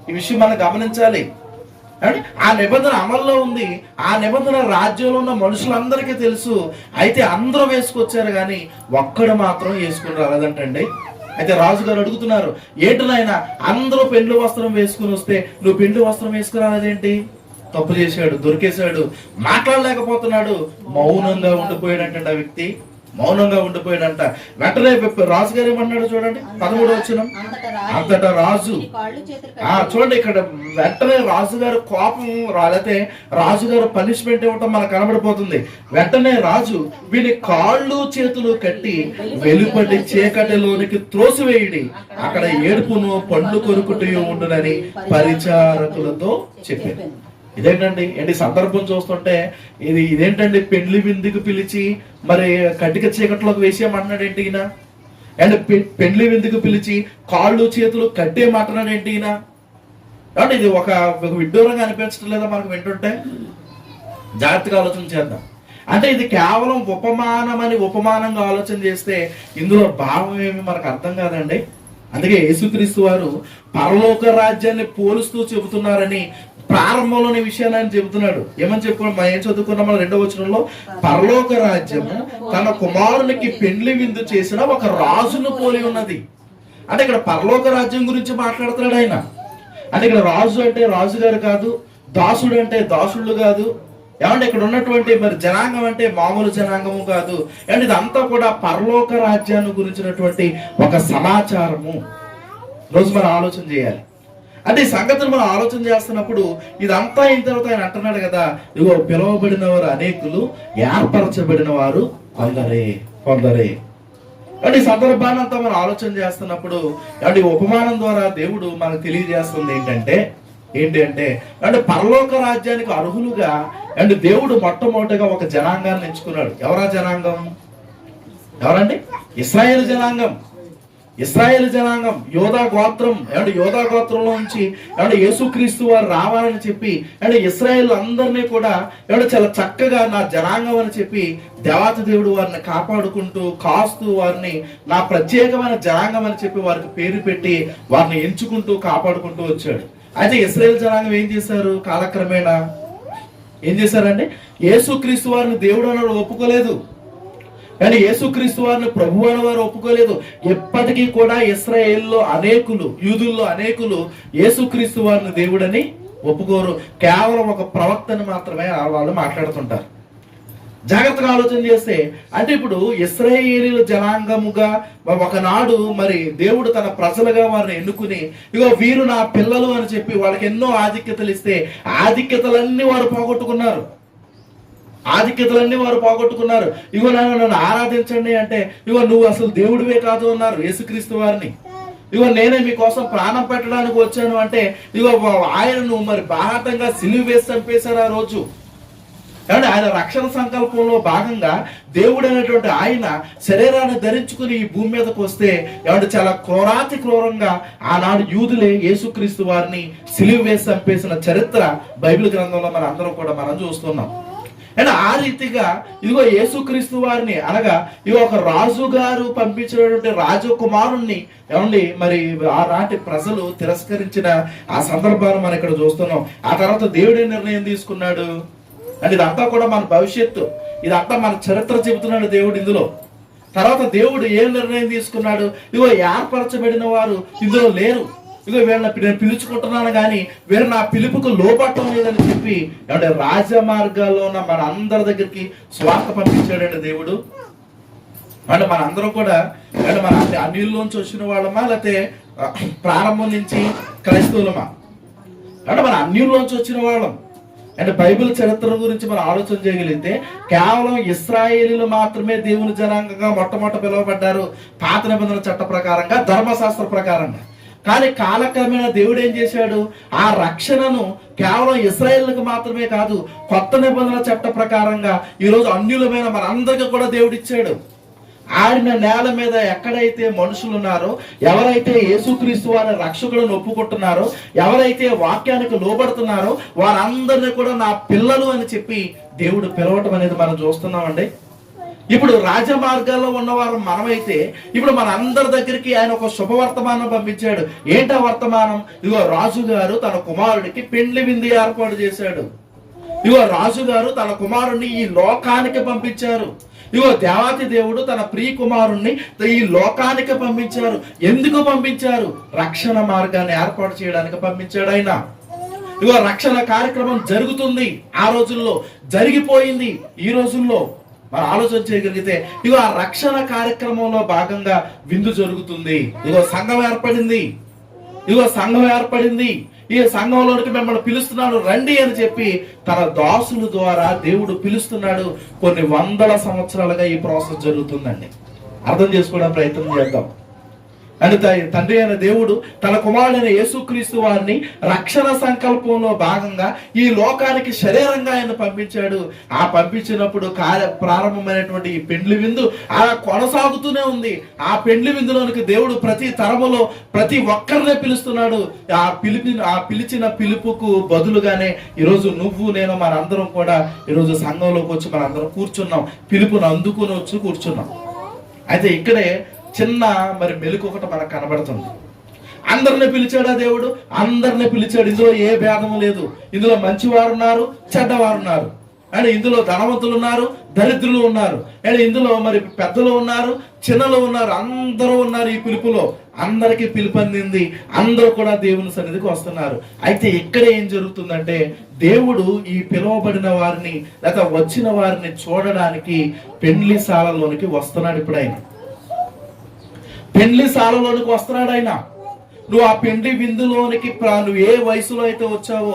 ఈ విషయం మనం గమనించాలి. ఆ నిబంధన అమల్లో ఉంది. ఆ నిబంధన రాజ్యంలో ఉన్న మనుషులందరికీ తెలుసు. అయితే అందరూ వేసుకొచ్చారు కానీ ఒక్కడు మాత్రం వేసుకుని రాలేదంటండి. అయితే రాజుగారు అడుగుతున్నారు, ఏంటి నాయన అందరూ పెండ్లి వస్త్రం వేసుకుని వస్తే నువ్వు పెండ్లి వస్త్రం వేసుకుని రాలేదేంటి? తప్పు చేశాడు, దొరికేశాడు, మాట్లాడలేకపోతున్నాడు, మౌనంగా ఉండిపోయాడంట. ఆ వ్యక్తి మౌనంగా ఉండిపోయాడంట. వెంటనే రాజుగారు ఏమన్నాడు చూడండి, 13వ వచనం, అంతటా రాజు చూడండి ఇక్కడ వెంటనే రాజుగారు కోపం రాలేతే రాజుగారు పనిష్మెంట్ ఇవ్వటం మనకు కనబడిపోతుంది. వెంటనే రాజు వీని కాళ్ళు చేతులు కట్టి వెలుపటి చీకటిలోనికి త్రోసివేయడి, అక్కడ ఏడుపును పండ్లు కొరుకుటూ ఉండునని పరిచారకులతో చెప్పారు. ఇదేంటండి? ఏంటి సందర్భం చూస్తుంటే ఇదేంటండి? పెళ్లి విందుకు పిలిచి మరి కటిక చీకట్లోకి వేసేయమంటున్నాడు ఏంటి ఈయన? అండ్ పెళ్లి విందుకు పిలిచి కాళ్ళు చేతులు కట్టేయమంటున్నాడు ఏంటి ఈయన? అంటే ఇది ఒక విడ్డూరంగా అనిపించడం లేదా మనకు వింటుంటే? జాగ్రత్తగా ఆలోచన చేద్దాం. అంటే ఇది కేవలం ఉపమానంగా ఆలోచన చేస్తే ఇందులో భావం ఏమి మనకు అర్థం కాదండి. అందుకే యేసుక్రీస్తు వారు పరలోక రాజ్యాన్ని పోలుస్తూ చెబుతున్నారని ప్రారంభంలోని విషయాన్ని ఆయన చెబుతున్నాడు. ఏమని చెప్పుకున్నాం? మనం ఏం చదువుకున్నాం? 2వ వచనంలో పరలోక రాజ్యము తన కుమారునికి పెండ్లి విందు చేసిన ఒక రాజును పోలి ఉన్నది. అంటే ఇక్కడ పరలోక రాజ్యం గురించి మాట్లాడుతున్నాడు ఆయన. అంటే ఇక్కడ రాజు అంటే రాజుగారు కాదు, దాసుడు అంటే దాసుళ్ళు కాదు. ఏమంటే ఇక్కడ ఉన్నటువంటి మరి జనాంగం అంటే మామూలు జనాంగము కాదు. అంటే ఇదంతా కూడా పరలోక రాజ్యాన్ని గురించినటువంటి ఒక సమాచారము. రోజు మనం ఆలోచన చేయాలి. అంటే ఈ సంగతులు మనం ఆలోచన చేస్తున్నప్పుడు ఇదంతా అయిన తర్వాత ఆయన అంటున్నాడు కదా, ఇగో పిలువబడిన వారు అనేకులు, ఏర్పరచబడిన వారు కొందరే. అంటే ఈ సందర్భాన్ని అంతా మనం ఆలోచన చేస్తున్నప్పుడు అంటే ఉపమానం ద్వారా దేవుడు మనకు తెలియజేస్తుంది ఏంటి అంటే పరలోక రాజ్యానికి అర్హులుగా అంటే దేవుడు మొట్టమొదటిగా ఒక జనాంగాన్ని ఎంచుకున్నాడు. ఎవరా జనాంగం? ఎవరండి? ఇశ్రాయేలు జనాంగం, యోధా గోత్రం. అంటే యోధా గోత్రంలో నుంచి అంటే యేసుక్రీస్తు వారు రావాలని చెప్పి అంటే ఇశ్రాయేల్ అందరినీ కూడా అంటే చాలా చక్కగా నా జనాంగం అని చెప్పి దేవత దేవుడు వారిని కాపాడుకుంటూ కాస్తూ వారిని నా ప్రత్యేకమైన జనాంగం అని చెప్పి వారికి పేరు పెట్టి వారిని ఎంచుకుంటూ కాపాడుకుంటూ వచ్చాడు. అయితే ఇశ్రాయేల్ జనాంగం ఏం చేశారు? కాలక్రమేణా ఏం చేశారండి? యేసుక్రీస్తు వారిని దేవుడు అన్నాడు ఒప్పుకోలేదు, కానీ యేసుక్రీస్తు వారిని ప్రభు అని వారు ఒప్పుకోలేదు. ఎప్పటికీ కూడా ఇశ్రాయేల్లో అనేకులు, యూదుల్లో అనేకులు యేసుక్రీస్తు వారిని దేవుడని ఒప్పుకోరు. కేవలం ఒక ప్రవక్తని మాత్రమే వాళ్ళు మాట్లాడుతుంటారు. జాగ్రత్తగా ఆలోచన చేస్తే, అంటే ఇప్పుడు ఇశ్రాయేలీల జనాంగముగా ఒకనాడు మరి దేవుడు తన ప్రజలుగా వారిని ఎన్నుకుని, ఇగో వీరు నా పిల్లలు అని చెప్పి వాళ్ళకి ఎన్నో ఆధిక్యతలు ఇస్తే ఆధిక్యతలన్నీ వారు పోగొట్టుకున్నారు. ఇగో నన్ను ఆరాధించండి అంటే, ఇగో నువ్వు అసలు దేవుడివే కాదు అన్నారు యేసుక్రీస్తు వారిని. ఇగో నేనే మీకోసం ప్రాణం పెట్టడానికి వచ్చాను అంటే, ఇగో ఆయనను మరి బాహాటంగా సిలువ వేసి చంపేశారు ఆ రోజు. కాబట్టి ఆయన రక్షణ సంకల్పంలో భాగంగా దేవుడైనటువంటి ఆయన శరీరాన్ని ధరించుకుని ఈ భూమి మీదకి వస్తే ఏమంటే చాలా క్రూరంగా ఆనాడు యూదులే యేసుక్రీస్తు వారిని సిలువ వేసి చంపేసిన చరిత్ర బైబిల్ గ్రంథంలో మనం చూస్తున్నాం. అండ్ ఆ రీతిగా ఇదిగో యేసుక్రీస్తు వారిని అనగా ఇగో ఒక రాజు గారు పంపించినటువంటి రాజకుమారుణ్ణి ఏమండి మరి ఆనాటి ప్రజలు తిరస్కరించిన ఆ సందర్భాన్ని మనం ఇక్కడ చూస్తున్నాం. ఆ తర్వాత దేవుడి నిర్ణయం తీసుకున్నాడు. అంటే ఇదంతా కూడా మన భవిష్యత్తు, ఇదంతా మన చరిత్ర చెబుతున్నాడు దేవుడు ఇందులో. తర్వాత దేవుడు ఏం నిర్ణయం తీసుకున్నాడు? ఇగో ఏర్పరచబడిన వారు ఇందులో లేరు, ఇగో వీళ్ళని నేను పిలుచుకుంటున్నాను కానీ వీరు నా పిలుపుకు లోపట్టం లేదని చెప్పి అంటే రాజమార్గాల్లో ఉన్న మన అందరి దగ్గరికి స్వార్థ పంపించాడండి దేవుడు. అంటే మన అందరం కూడా అంటే మన అన్యుల్లోంచి వచ్చిన వాళ్ళమా లేకపోతే ప్రారంభం నుంచి క్రైస్తవులమా? అంటే మన అన్యుల్లోంచి వచ్చిన వాళ్ళం. అంటే బైబిల్ చరిత్ర గురించి మనం ఆలోచన చేయగలిగితే కేవలం ఇశ్రాయేలీలు మాత్రమే దేవుని జనాంగంగా మొట్టమొదట పిలువబడ్డారు పాత నిబంధన చట్ట ప్రకారంగా, ధర్మశాస్త్ర ప్రకారంగా. కానీ కాలక్రమేణా దేవుడు ఏం చేశాడు? ఆ రక్షణను కేవలం ఇశ్రాయేలులకు మాత్రమే కాదు, కొత్త నిబంధన చట్ట ప్రకారంగా ఈరోజు అన్యులమైన మన అందరికీ కూడా దేవుడు ఇచ్చాడు. ఆడిన నేల మీద ఎక్కడైతే మనుషులు ఉన్నారో, ఎవరైతే యేసుక్రీస్తు వారి రక్షకులను ఒప్పుకుంటున్నారో, ఎవరైతే వాక్యానికి లోబడుతున్నారో వారందరినీ కూడా నా పిల్లలు అని చెప్పి దేవుడు పిలవటం అనేది మనం చూస్తున్నామండి. ఇప్పుడు రాజమార్గాల్లో ఉన్నవారు మనమైతే ఇప్పుడు మన అందరి దగ్గరికి ఆయన ఒక శుభవర్తమానం పంపించాడు. ఏంటా వర్తమానం? ఇగో రాజుగారు తన కుమారుడికి పెండ్లి విందు ఏర్పాటు చేశాడు. ఇగో రాజుగారు తన కుమారుడిని ఈ లోకానికి పంపించారు. ఇగో దేవాతి దేవుడు తన ప్రియ కుమారుణ్ణి ఈ లోకానికి పంపించారు. ఎందుకు పంపించారు? రక్షణ మార్గాన్ని ఏర్పాటు చేయడానికి పంపించాడు ఆయన. ఇగో రక్షణ కార్యక్రమం జరుగుతుంది, ఆ రోజుల్లో జరిగిపోయింది, ఈ రోజుల్లో మనం ఆలోచన చేయగలిగితే ఇగో ఆ రక్షణ కార్యక్రమంలో భాగంగా విందు జరుగుతుంది. ఇగో సంఘం ఏర్పడింది. ఈ సంఘంలోనికి మిమ్మల్ని పిలుస్తున్నాడు రండి అని చెప్పి తన దాసుల ద్వారా దేవుడు పిలుస్తున్నాడు. కొన్ని వందల సంవత్సరాలుగా ఈ ప్రాసెస్ జరుగుతుందండి. అర్థం చేసుకోవడానికి ప్రయత్నం చేద్దాం. అని తండ్రి అయిన దేవుడు తన కుమారుడైన యేసుక్రీస్తు వారిని రక్షణ సంకల్పంలో భాగంగా ఈ లోకానికి శరీరంగా ఆయన పంపించాడు. ఆ పంపించినప్పుడు ప్రారంభమైనటువంటి ఈ పెండ్లి విందు అలా కొనసాగుతూనే ఉంది. ఆ పెండ్లి విందులోనికి దేవుడు ప్రతి తరములో ప్రతి ఒక్కరినే పిలుస్తున్నాడు. ఆ పిలిచిన పిలుపుకు బదులుగానే ఈరోజు నువ్వు నేను మనందరం కూడా ఈరోజు సంఘంలోకి వచ్చి మనందరం కూర్చున్నాం, పిలుపును అందుకుని వచ్చి కూర్చున్నాం. అయితే ఇక్కడే చిన్న మరి మెలుకు ఒకటి మనకు కనబడుతుంది. అందరిని పిలిచాడా దేవుడు? అందరిని పిలిచాడు. ఇందులో ఏ భేదము లేదు. ఇందులో మంచివారు ఉన్నారు, చెడ్డవారు ఉన్నారు. అండ్ ఇందులో ధనవంతులు ఉన్నారు, దరిద్రులు ఉన్నారు. అండ్ ఇందులో మరి పెద్దలు ఉన్నారు, చిన్నలు ఉన్నారు, అందరూ ఉన్నారు. ఈ పిలుపులో అందరికీ పిలుపొందింది. అందరూ కూడా దేవుని సన్నిధికి వస్తున్నారు. అయితే ఇక్కడ ఏం జరుగుతుందంటే దేవుడు ఈ పిలువబడిన వారిని లేక వచ్చిన వారిని చూడడానికి పెండ్లిశాలలోనికి వస్తున్నాడు. ఇప్పుడు ఆయన పెండ్లిశాలలోనికి వస్తున్నాడు ఆయన. నువ్వు ఆ పెండ్లి విందులోనికి నువ్వు ఏ వయసులో అయితే వచ్చావో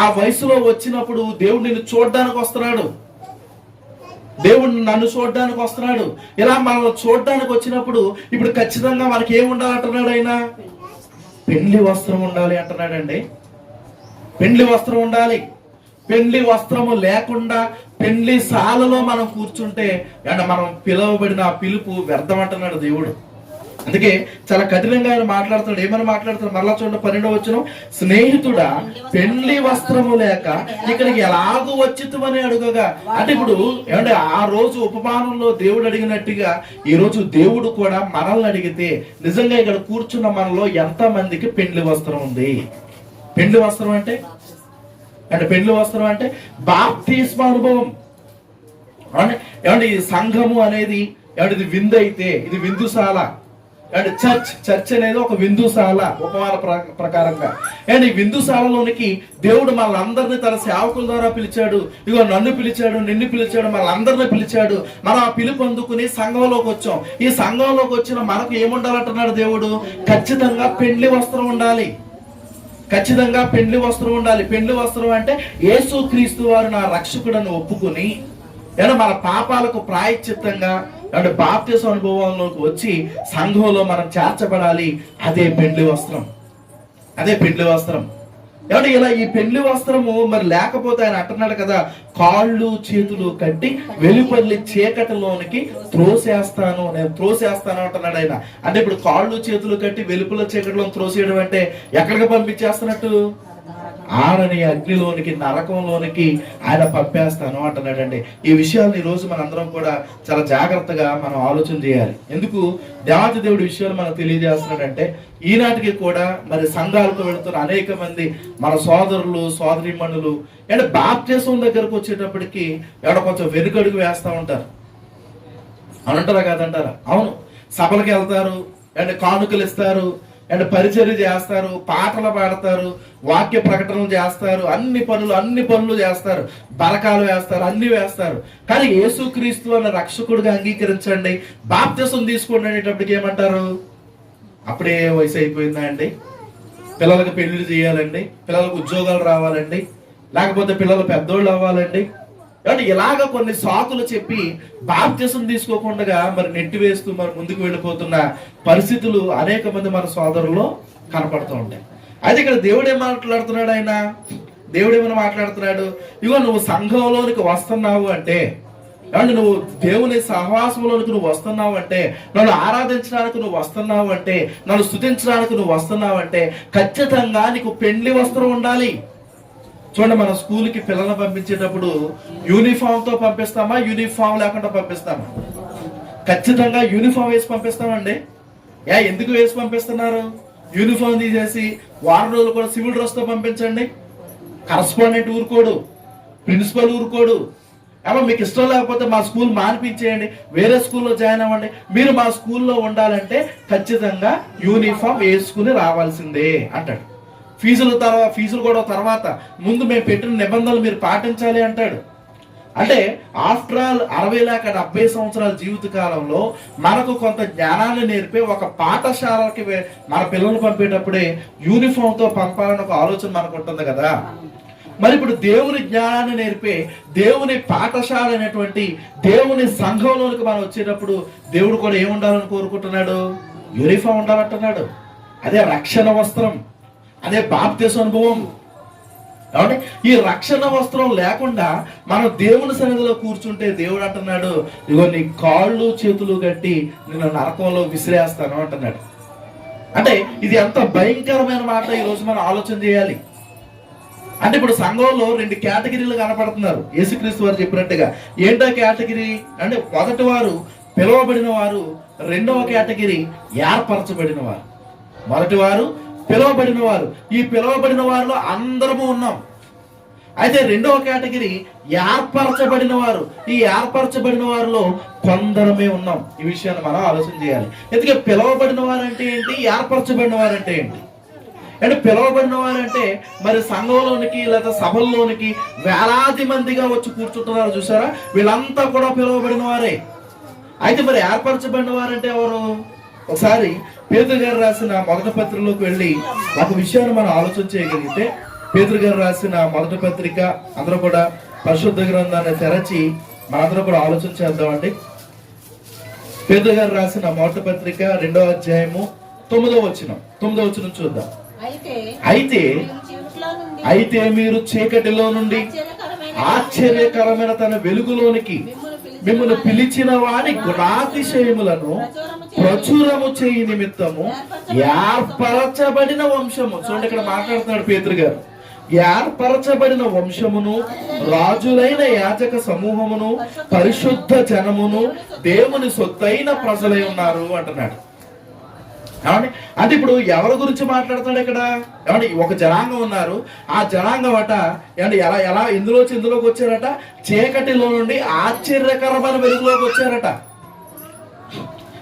ఆ వయసులో వచ్చినప్పుడు దేవుడు నిన్ను చూడడానికి వస్తున్నాడు. దేవుడు నన్ను చూడడానికి వస్తున్నాడు. ఇలా మనం చూడడానికి వచ్చినప్పుడు ఇప్పుడు ఖచ్చితంగా మనకి ఏమి ఉండాలంటున్నాడు ఆయన? పెండ్లి వస్త్రం ఉండాలి అంటున్నాడండి. పెండ్లి వస్త్రం ఉండాలి. పెండ్లి వస్త్రము లేకుండా పెండ్లి శాలలో మనం కూర్చుంటే అంటే మనం పిలువబడిన ఆ పిలుపు వ్యర్థం అంటున్నాడు దేవుడు. అందుకే చాలా కఠినంగా ఆయన మాట్లాడుతున్నాడు. ఏమని మాట్లాడుతున్నాడు? మరలా చూడండి 12వ వచనం. స్నేహితుడా, పెండ్లి వస్త్రము లేక ఇక్కడికి ఎలాగూ వచ్చితుమని అడుగగా, అంటే ఇప్పుడు ఏమంటే ఆ రోజు ఉపమానంలో దేవుడు అడిగినట్టుగా ఈ రోజు దేవుడు కూడా మనల్ని అడిగితే నిజంగా ఇక్కడ కూర్చున్న మనలో ఎంత మందికి పెండ్లి వస్త్రం ఉంది? పెండ్లి వస్త్రం అంటే అంటే పెండ్లి వస్త్రం అంటే బాప్తిస్మ అనుభవం. ఏమంటే ఈ సంఘము అనేది ఏమంటే ఇది విందు అయితే ఇది విందుశాల. అంటే చర్చ్ అనేది ఒక విందుశాల ఉపమాన ప్రకారంగా. అండ్ ఈ విందుశాలలోనికి దేవుడు మనందరినీ తన సేవకుల ద్వారా పిలిచాడు. ఇగో నన్ను పిలిచాడు, నిన్ను పిలిచాడు, మనందరినీ పిలిచాడు. మనం ఆ పిలుపు అందుకుని సంఘంలోకి వచ్చాం. ఈ సంఘంలోకి వచ్చిన మనకు ఏముండాలంటున్నాడు దేవుడు? ఖచ్చితంగా పెండ్లి వస్త్రం ఉండాలి. ఖచ్చితంగా పెండ్లి వస్త్రం ఉండాలి. పెండ్లి వస్త్రం అంటే యేసు క్రీస్తు వారు నా రక్షకుడని ఒప్పుకుని మన పాపాలకు ప్రాయశ్చిత్తంగా అంటే బాప్తిస్మ అనుభవంలోకి వచ్చి సంఘంలో మనం చేర్చబడాలి. అదే పెండ్లి వస్త్రం. అదే పెండ్లి వస్త్రం. ఏమంటే ఇలా ఈ పెండ్లి వస్త్రము మరి లేకపోతే ఆయన అంటున్నాడు కదా, కాళ్ళు చేతులు కట్టి వెలుపల్లి చీకటిలోనికి త్రోసేస్తాను, నేను త్రోసేస్తాను అంటున్నాడు ఆయన. అంటే ఇప్పుడు కాళ్ళు చేతులు కట్టి వెలుపల చీకటిలో త్రోసేయడం అంటే ఎక్కడికి పంపించేస్తున్నట్టు? ఆరని అగ్నిలోనికి, నరకంలోనికి ఆయన పంపేస్తాను అంటున్నాడండి. ఈ విషయాలను ఈ రోజు మనందరం కూడా చాలా జాగ్రత్తగా మనం ఆలోచన చేయాలి. ఎందుకు దేవాతి దేవుడి విషయాలు మనకు తెలియజేస్తున్నాడంటే ఈనాటికి కూడా మరి సంఘాలకు వెళుతున్న అనేక మంది మన సోదరులు సోదరీమణులు అంటే బాప్తిస్మం దగ్గరకు వచ్చేటప్పటికి కొంచెం వెనుకడుగు వేస్తూ ఉంటారు. అనంటారా కాదంటారా? అవును, సభలకు వెళ్తారు, అంటే కానుకలు ఇస్తారు, అండ్ పరిచర్య చేస్తారు, పాటలు పాడతారు, వాక్య ప్రకటనలు చేస్తారు, అన్ని పనులు చేస్తారు, బరకాలు వేస్తారు, అన్ని వేస్తారు. కానీ యేసుక్రీస్తు అన్న రక్షకుడిగా అంగీకరించండి, బాప్తిస్మం తీసుకోండి అనేటప్పటికి ఏమంటారు? అప్పుడే వయసు అయిపోయిందా అండి, పిల్లలకు పెళ్లి చేయాలండి, పిల్లలకు ఉద్యోగాలు రావాలండి, లేకపోతే పిల్లలు పెద్దోళ్ళు అవ్వాలండి, అంటే ఇలాగ కొన్ని సాకులు చెప్పి బాప్తిస్మం తీసుకోకుండా మరి నెట్టి వేస్తూ మరి ముందుకు వెళ్ళిపోతున్న పరిస్థితులు అనేక మంది మన సోదరుల్లో కనపడుతూ ఉంటాయి. అయితే ఇక్కడ దేవుడు ఏం మాట్లాడుతున్నాడు? దేవుడు ఏమైనా మాట్లాడుతున్నాడు? ఇగో నువ్వు సంఘంలోనికి వస్తున్నావు అంటే, అంటే నువ్వు దేవుని సహవాసంలోనికి నువ్వు వస్తున్నావు అంటే, నన్ను ఆరాధించడానికి నువ్వు వస్తున్నావు అంటే, నన్ను స్తుతించడానికి నువ్వు వస్తున్నావు అంటే ఖచ్చితంగా నీకు పెండ్లి వస్త్రం ఉండాలి. చూడండి, మన స్కూల్కి పిల్లలను పంపించేటప్పుడు యూనిఫామ్ తో పంపిస్తామా, యూనిఫామ్ లేకుండా పంపిస్తామా? ఖచ్చితంగా యూనిఫామ్ వేసి పంపిస్తామండి. ఎందుకు వేసి పంపిస్తున్నారు? యూనిఫామ్ తీసేసి వారం రోజులు కూడా సివిల్ డ్రెస్ తో పంపించండి. కరస్పాండెంట్ ఊరుకోడు, ప్రిన్సిపల్ ఊరుకోడు. మీకు ఇష్టం లేకపోతే మా స్కూల్ మానిపించేయండి, వేరే స్కూల్లో జాయిన్ అవ్వండి. మీరు మా స్కూల్లో ఉండాలంటే ఖచ్చితంగా యూనిఫామ్ వేసుకుని రావాల్సిందే అంటాడు. ఫీజులు కూడా తర్వాత, ముందు మేము పెట్టిన నిబంధనలు మీరు పాటించాలి అంటాడు. అంటే ఆఫ్టర్ ఆల్ 60-70 సంవత్సరాల జీవిత కాలంలో మనకు కొంత జ్ఞానాన్ని నేర్పే ఒక పాఠశాలకి మన పిల్లలు పంపేటప్పుడే యూనిఫామ్ తో పంపాలని ఒక ఆలోచన మనకు ఉంటుంది కదా. మరి ఇప్పుడు దేవుని జ్ఞానాన్ని నేర్పే దేవుని పాఠశాల అనేటువంటి దేవుని సంఘంలోనికి మనం వచ్చేటప్పుడు దేవుడు కూడా ఏముండాలని కోరుకుంటున్నాడు? యూనిఫామ్ ఉండాలంటున్నాడు. అదే రక్షణ వస్త్రం, అదే బాప్తిస్మ అనుభవం. కాబట్టి ఈ రక్షణ వస్త్రం లేకుండా మనం దేవుని సన్నిధిలో కూర్చుంటే దేవుడు అంటున్నాడు, ఇగో నీ కాళ్ళు చేతులు కట్టి నిన్ను నరకంలో విసిరేస్తాను అంటున్నాడు. అంటే ఇది ఎంత భయంకరమైన మాట ఈ రోజు మనం ఆలోచన చేయాలి. అంటే ఇప్పుడు సంఘంలో 2 కేటగిరీలు కనపడుతున్నారు. యేసుక్రీస్తు వారు చెప్పినట్టుగా ఏంటో కేటగిరీ అంటే, మొదటి వారు పిలువబడిన వారు, రెండవ కేటగిరీ ఏర్పరచబడిన వారు. మొదటి వారు పిలువబడిన వారు, ఈ పిలువబడిన వారిలో అందరము ఉన్నాం. అయితే రెండవ కేటగిరీ ఏర్పరచబడిన వారు, ఈ ఏర్పరచబడిన వారిలో కొందరమే ఉన్నాం. ఈ విషయాన్ని మనం ఆలోచన చేయాలి. ఎందుకంటే పిలువబడిన వారంటే ఏంటి, ఏర్పరచబడిన వారంటే ఏంటి? అంటే పిలువబడిన వారంటే మరి సంఘంలోనికి లేదా సభల్లోనికి వేలాది మందిగా వచ్చి కూర్చుంటున్నారు చూసారా, వీళ్ళంతా కూడా పిలువబడిన వారే. అయితే మరి ఏర్పరచబడిన వారంటే ఎవరు? ఒకసారి పేతురు గారు రాసిన మొదటి పత్రికలోకి వెళ్ళి ఒక విషయాన్ని మనం ఆలోచన చేయగలిగితే, పేతురు గారు రాసిన మొదటి పత్రిక అందరూ కూడా పరిశుద్ధ గ్రంథాన్ని తెరచి మనందరూ కూడా ఆలోచన చేద్దామండి. పేతురు గారు రాసిన మొదటి పత్రిక 2వ అధ్యాయము 9వ వచనం చూద్దాం. అయితే మీరు చీకటిలో నుండి ఆశ్చర్యకరమైన తన వెలుగులోనికి మిమ్మల్ని పిలిచిన వారి గుణాతిశయములను ప్రచురము చేయి నిమిత్తము ఏర్పరచబడిన వంశము. చూడండి, ఇక్కడ మాట్లాడుతున్నాడు పేతురు గారు. ఏర్పరచబడిన వంశమును, రాజులైన యాజక సమూహమును, పరిశుద్ధ జనమును, దేవుని సొత్తైన ప్రజలై ఉన్నారు అంటున్నాడు. ఏమండి అంటే ఇప్పుడు ఎవరి గురించి మాట్లాడతాడు ఇక్కడ? ఏమండి ఒక జనాంగం ఉన్నారు, ఆ జనాంగం అట ఏమండి ఎలా ఎలా ఇందులోకి వచ్చారట, చీకటిలో నుండి ఆశ్చర్యకరమైన వెలుగులోకి వచ్చారట.